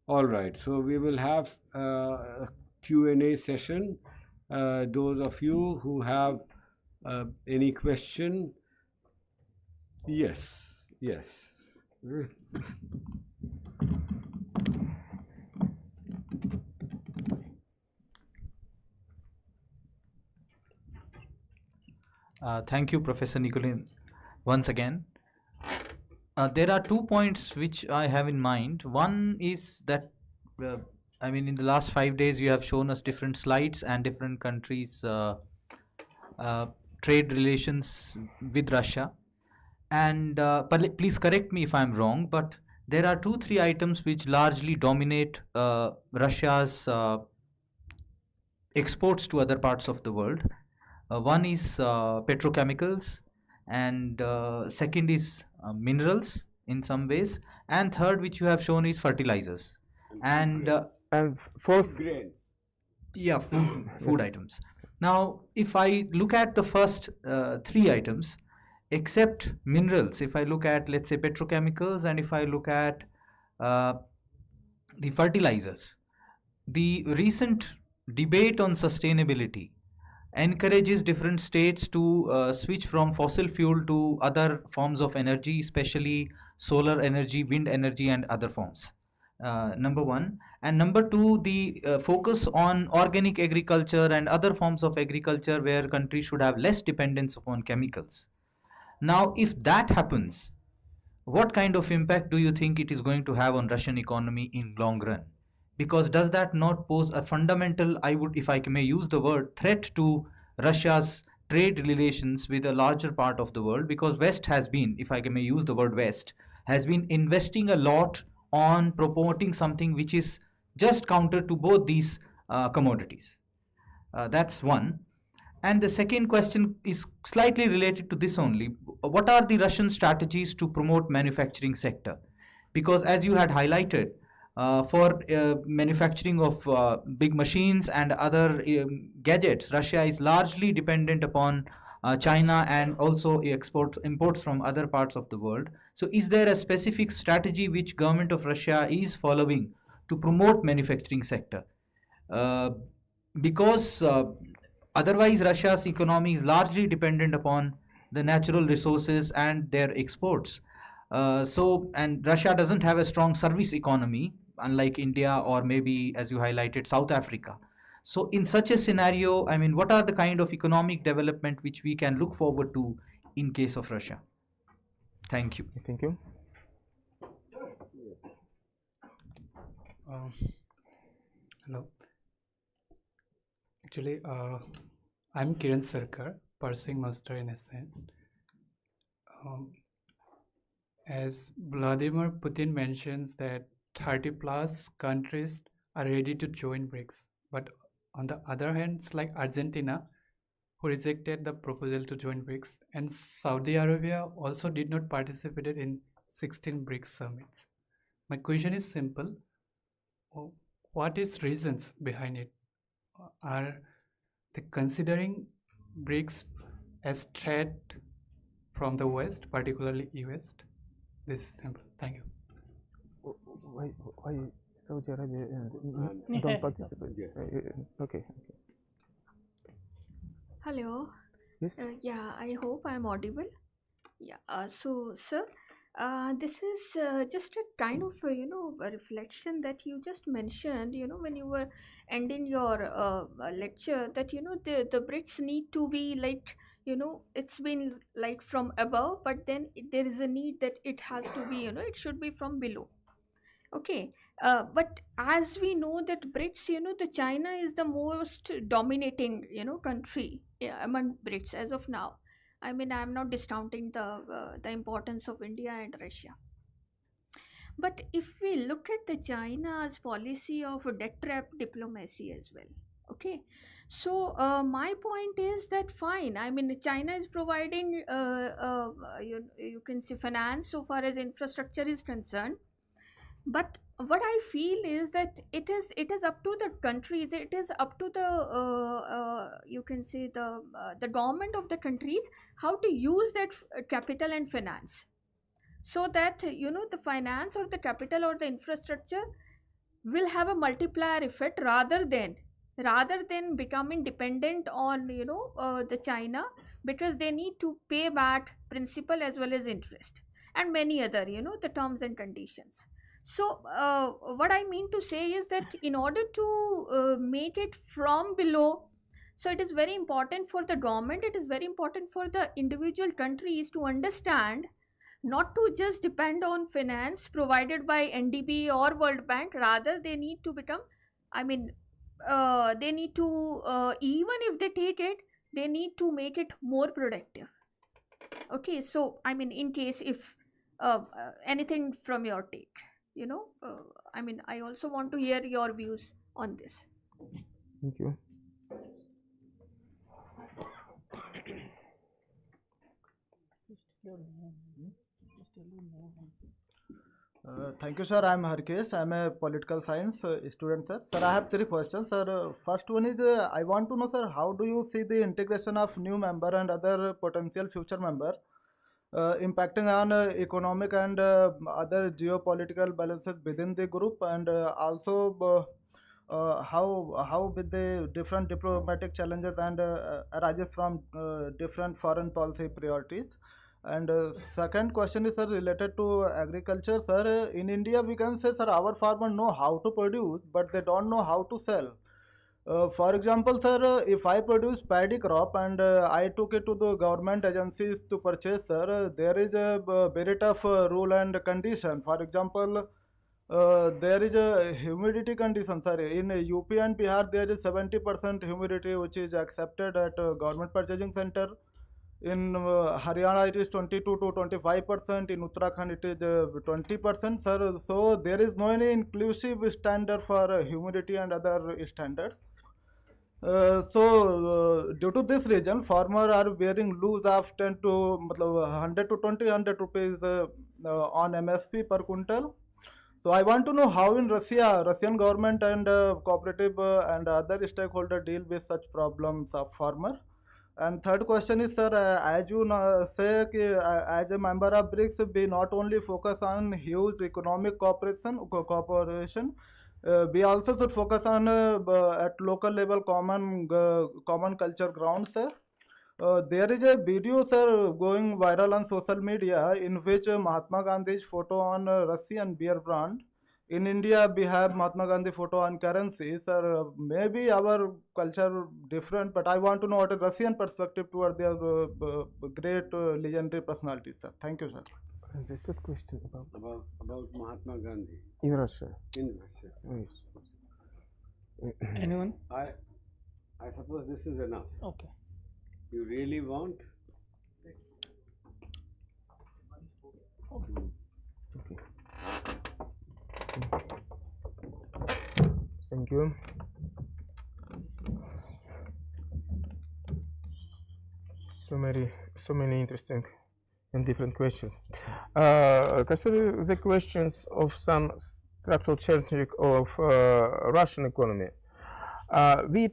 All right, so we will have a Q&A session. Those of you who have any question? Yes. Thank you, Professor Nicolin, once again. There are 2 points which I have in mind. One is that, uh, in the last 5 days, you have shown us different slides and different countries' uh, trade relations with Russia. And please correct me if I'm wrong, but there are 2, 3 items which largely dominate Russia's exports to other parts of the world. One is petrochemicals, and second is minerals in some ways, and third, which you have shown, is fertilizers. And And fourth, yeah, food items. Now, if I look at the first 3 items, except minerals, if I look at, let's say, petrochemicals, and if I look at uh, the fertilizers, the recent debate on sustainability encourages different states to switch from fossil fuel to other forms of energy, especially solar energy, wind energy, and other forms. Number one. And number two, the focus on organic agriculture and other forms of agriculture where countries should have less dependence upon chemicals. Now, if that happens, what kind of impact do you think it is going to have on Russian economy in long run? Because does that not pose a fundamental, I would, if I may use the word, threat to Russia's trade relations with a larger part of the world? Because West has been, if I may use the word West, has been investing a lot on promoting something which is just counter to both these commodities. That's one. And the second question is slightly related to this only. What are the Russian strategies to promote manufacturing sector? Because as you had highlighted, for manufacturing of big machines and other gadgets, Russia is largely dependent upon China and also imports from other parts of the world. So is there a specific strategy which government of Russia is following to promote manufacturing sector? Because otherwise Russia's economy is largely dependent upon the natural resources and their exports. And Russia doesn't have a strong service economy, unlike India or maybe, as you highlighted, South Africa. So in such a scenario, what are the kind of economic development which we can look forward to in case of Russia? Thank you. thank you. Hello. Actually, I'm Kiran Sarkar, pursuing Master in Science. As Vladimir Putin mentions that 30 plus countries are ready to join BRICS, but on the other hand, it's like Argentina, who rejected the proposal to join BRICS, and Saudi Arabia also did not participate in 16 BRICS summits. My question is simple. What is reasons behind it? Are they considering BRICS as threat from the West, particularly US? This is simple. Thank you. Why Saudi Arabia don't participate? Okay. Hello. Yes. Yeah, I hope I'm audible. Yeah. So, sir, this is just a kind of a reflection that you just mentioned. When you were ending your lecture, that the Brits need to be like it's been like from above, but then there is a need that it has to be it should be from below. Okay, but as we know that Brits, the China is the most dominating, country among Brits as of now. I'm not discounting the importance of India and Russia. But if we look at the China's policy of debt trap diplomacy as well, okay. So my point is that fine. China is providing, you can say, finance so far as infrastructure is concerned, but what I feel is that it is up to the countries, it is up to the you can say the government of the countries how to use that capital and finance, so that the finance or the capital or the infrastructure will have a multiplier effect rather than becoming dependent on the China, because they need to pay back principal as well as interest and many other the terms and conditions. So what I mean to say is that in order to make it from below, So it is very important for the government, it is very important for the individual countries to understand not to just depend on finance provided by NDB or World Bank. Rather, they need to become, I mean, they need to, even if they take it, they need to make it more productive. Okay, so I mean, in case if anything from your take, I mean, I also want to hear your views on this. Thank you. Thank you, sir. I'm Harkesh. I'm a political science student, sir. Sir, I have three questions, sir. First one is, I want to know, sir, how do you see the integration of new member and other potential future member impacting on economic and other geopolitical balances within the group, and also how with the different diplomatic challenges and arises from different foreign policy priorities. And second question is, sir, related to agriculture, sir. In India, we can say, sir, our farmers know how to produce, but they don't know how to sell. For example, sir, if I produce paddy crop and I took it to the government agencies to purchase, sir, there is a very tough rule and condition. For example, there is a humidity condition, sir. In UP and Bihar, there is 70% humidity, which is accepted at government purchasing center. In Haryana, it is 22 to 25%. In Uttarakhand, it is 20%, sir. So there is no any inclusive standard for humidity and other standards. Due to this reason, farmers are bearing loss of 10 to 100 to 100 rupees on MSP per quintal. So I want to know how in Russian government and cooperative and other stakeholder deal with such problems of farmer. And third question is, sir, as you say, as a member of BRICS, we not only focus on huge economic cooperation, we also should focus on at local level common culture ground, sir. There is a video, sir, going viral on social media in which Mahatma Gandhi's photo on Russian beer brand. In India, we have Mahatma Gandhi photo on currency, sir. Maybe our culture different, but I want to know what a Russian perspective toward their great legendary personalities, sir. Thank you, sir. There's a question about Mahatma Gandhi in Russia. in Russia. Yes. Anyone? I suppose this is enough. Okay. You really want? Okay. Thank you. So many interesting and different questions. Concerning the questions of some structural changing of Russian economy, we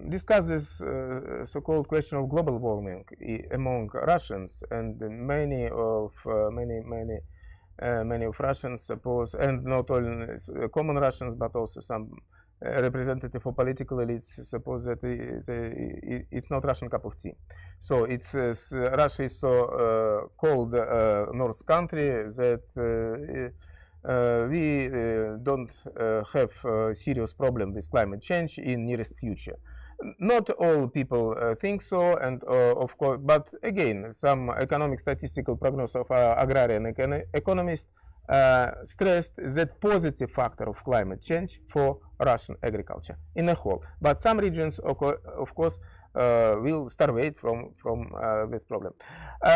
discussed this so-called question of global warming among Russians, and many of Russians suppose, and not only common Russians, but also some representative of political elites suppose that it's not Russian cup of tea. So it's Russia is so called North country that we don't have serious problem with climate change in nearest future. Not all people think so, and of course, but again, some economic statistical prognosis of agrarian economists stressed that positive factor of climate change for Russian agriculture in a whole. But some regions, of course, will starve from this problem.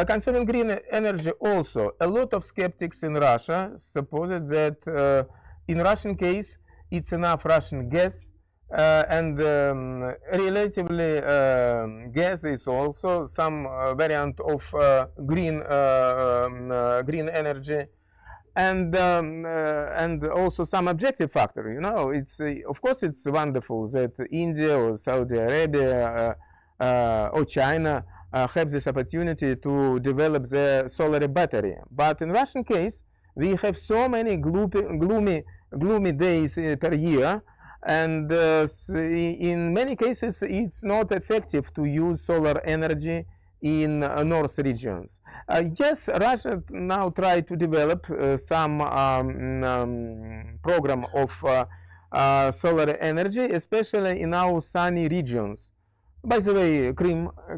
Concerning green energy, also a lot of skeptics in Russia suppose that in Russian case it's enough Russian gas. And relatively gas is also some variant of green energy, and also some objective factor. You know, it's of course it's wonderful that India or Saudi Arabia or China have this opportunity to develop the solar battery, but in Russian case we have so many gloomy days per year. And in many cases, it's not effective to use solar energy in north regions. Yes, Russia now try to develop some program of solar energy, especially in our sunny regions. By the way,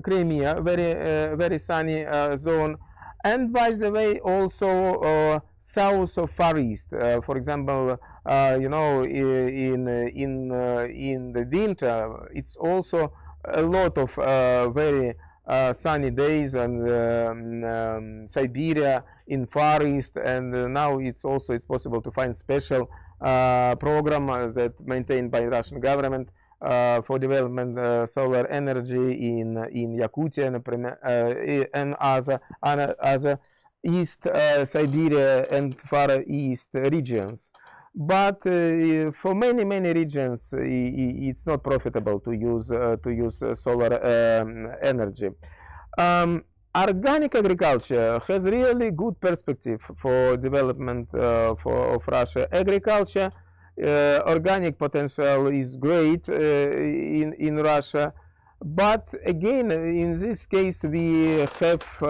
Crimea, very sunny zone, and by the way, also south of Far East. For example, in the winter, it's also a lot of very sunny days, and Siberia, in Far East, and now it's possible to find special program that maintained by Russian government for development solar energy in Yakutia and other East Siberia and Far East regions. But for many regions, it's not profitable to use solar energy. Organic agriculture has really good perspective for development of Russia. Agriculture organic potential is great in Russia, but again, in this case, we have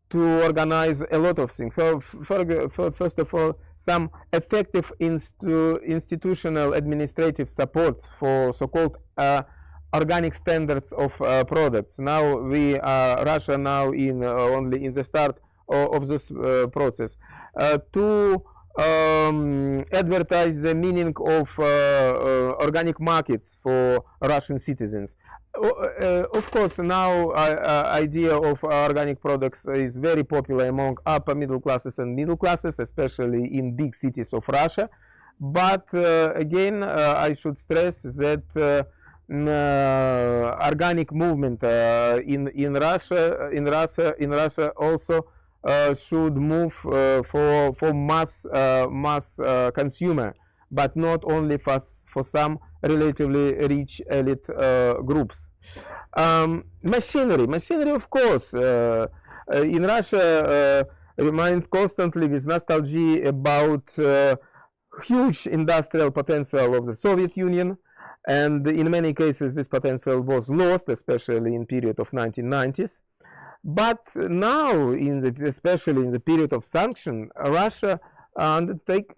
to organize a lot of things. First of all, some effective institutional administrative support for so-called organic standards of products. Now Russia now only in the start of this process to advertise the meaning of organic markets for Russian citizens. Of course, now idea of organic products is very popular among upper middle classes and middle classes, especially in big cities of Russia. But again, I should stress that organic movement in Russia also should move for mass consumer, but not only for some relatively rich elite groups. Machinery, of course, in Russia remind constantly with nostalgia about huge industrial potential of the Soviet Union, and in many cases this potential was lost, especially in period of 1990s. But now, especially in the period of sanction, Russia undertake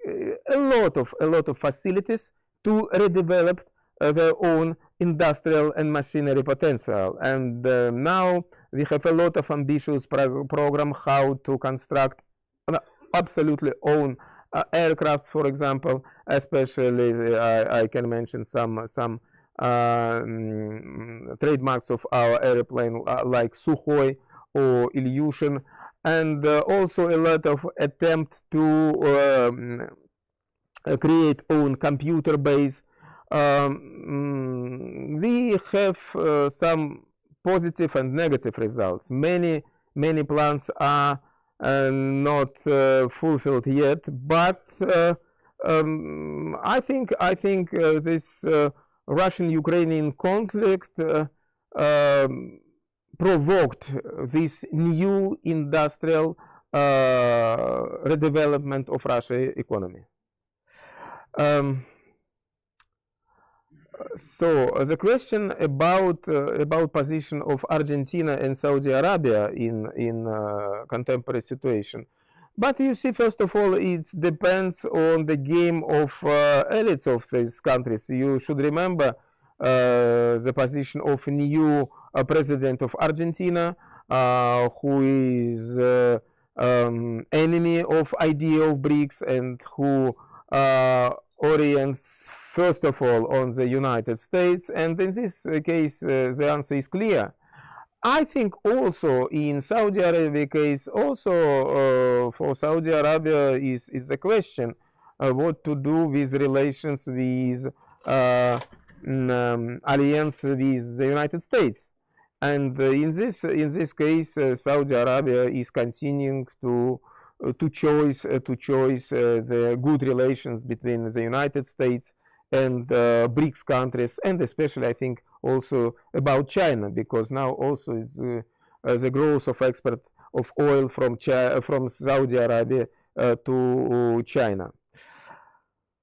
a lot of facilities to redevelop their own industrial and machinery potential. And now we have a lot of ambitious program how to construct absolutely own aircrafts, for example. Especially, I can mention some trademarks of our airplane like Sukhoi or Ilyushin, and also a lot of attempt to create own computer base. We have some positive and negative results. Many plans are not fulfilled yet, but I think this Russian-Ukrainian conflict provoked this new industrial redevelopment of Russian economy. So the question about position of Argentina and Saudi Arabia in contemporary situation. But you see, first of all, it depends on the game of elites of these countries. You should remember the position of new president of Argentina, who is enemy of idea of BRICS, and who orients first of all on the United States. And in this case, the answer is clear. I think also in Saudi Arabia case, also for Saudi Arabia is the question what to do with relations with alliance with the United States. And in this case, Saudi Arabia is continuing to choose the good relations between the United States and BRICS countries, and especially I think also about China, because now also it's the growth of export of oil from Saudi Arabia to China.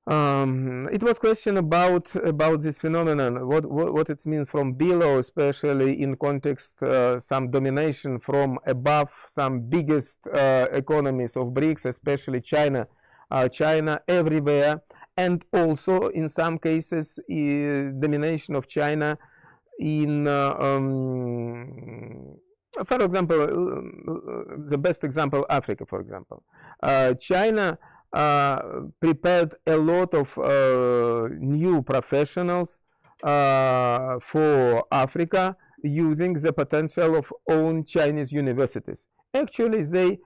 It was question about this phenomenon, what it means from below, especially in context some domination from above some biggest economies of BRICS, especially China everywhere, and also in some cases domination of China in for example, the best example, Africa, for example. China prepared a lot of new professionals for Africa using the potential of own Chinese universities. Actually,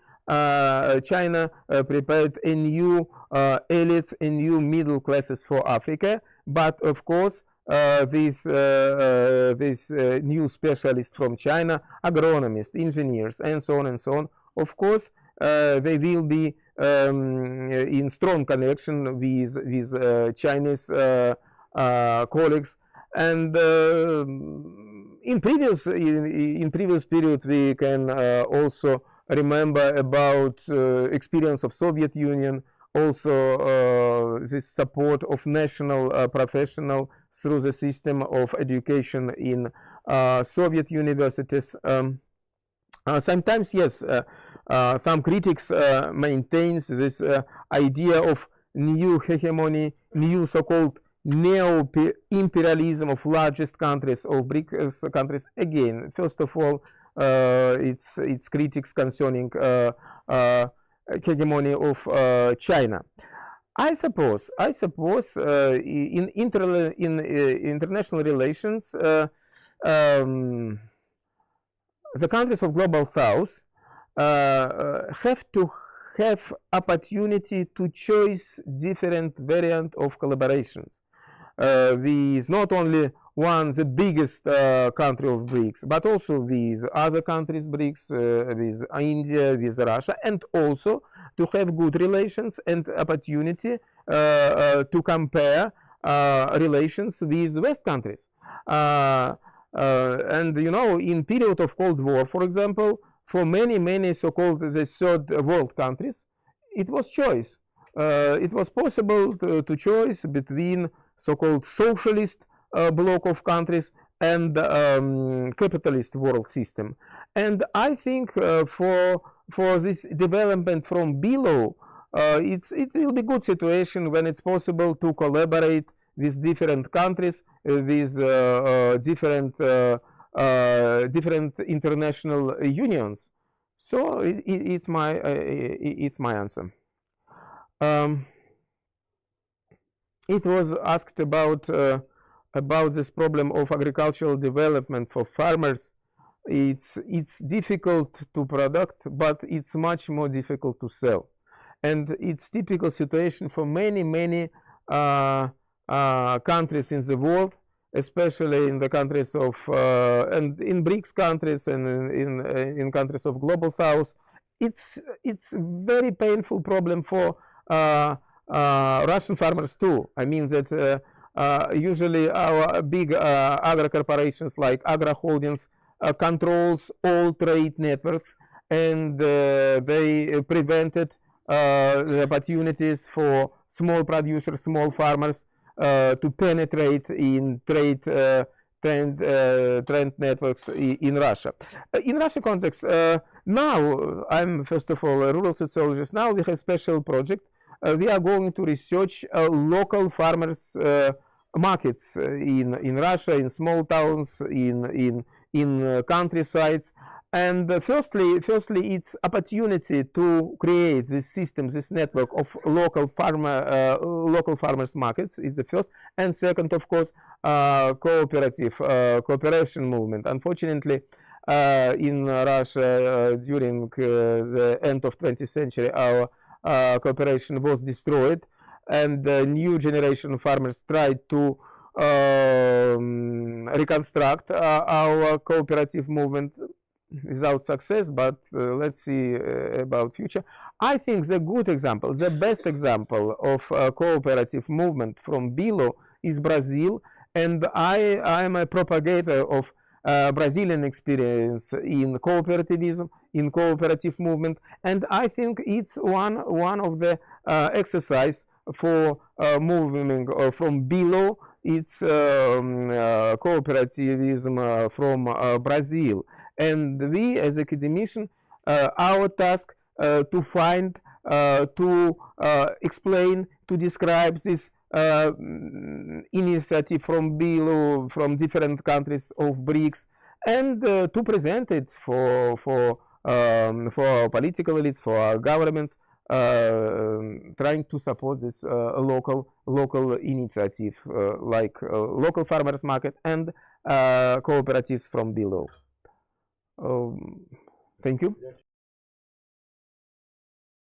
China prepared a new elites, a new middle classes for Africa, but of course these new specialists from China, agronomists, engineers, and so on, of course, they will be in strong connection with Chinese colleagues. And in previous period, we can also remember about experience of Soviet Union, also this support of national professional through the system of education in Soviet universities. Sometimes, yes, some critics maintains this idea of new hegemony, new so-called neo-imperialism of largest countries, of BRICS countries. Again, first of all, it's critics concerning hegemony of China. I suppose in international relations, the countries of global south have to have opportunity to choose different variant of collaborations with not only the biggest country of BRICS, but also with other countries BRICS, with India, with Russia, and also to have good relations and opportunity to compare relations with West countries. And you know, in period of Cold War, for example, for many so-called the third world countries, it was choice. It was possible to choose between so-called socialist bloc of countries and capitalist world system. And I think for this development from below, it will be good situation when it's possible to collaborate with different countries, with different international unions. So it's my answer. It was asked about this problem of agricultural development for farmers. It's difficult to product, but it's much more difficult to sell, and it's typical situation for many countries in the world, especially in the countries of and in BRICS countries and in countries of global south. It's very painful problem for Russian farmers too. I mean that usually our big agro corporations like agro holdings controls all trade networks, and they prevented the opportunities for small producers, small farmers to penetrate in trade networks in Russia. In Russia context, now I'm first of all a rural sociologist. Now we have special project. We are going to research local farmers markets in Russia, in small towns, in countrysides. And firstly, it's opportunity to create this system, this network of local farmers markets is the first, and second, of course, cooperation movement. Unfortunately, in Russia during the end of 20th century, our cooperation was destroyed, and the new generation of farmers tried to reconstruct our cooperative movement without success, but let's see about future. I think the good example, the best example of cooperative movement from below is Brazil, and I am a propagator of Brazilian experience in cooperativism, in cooperative movement, and I think it's one of the exercise for moving from below. It's cooperativism from Brazil. And we, as academicians, our task to find, to explain, to describe this initiative from below, from different countries of BRICS, and to present it for our political elites, for our governments, trying to support this local initiative like local farmers market and cooperatives from below. Thank you.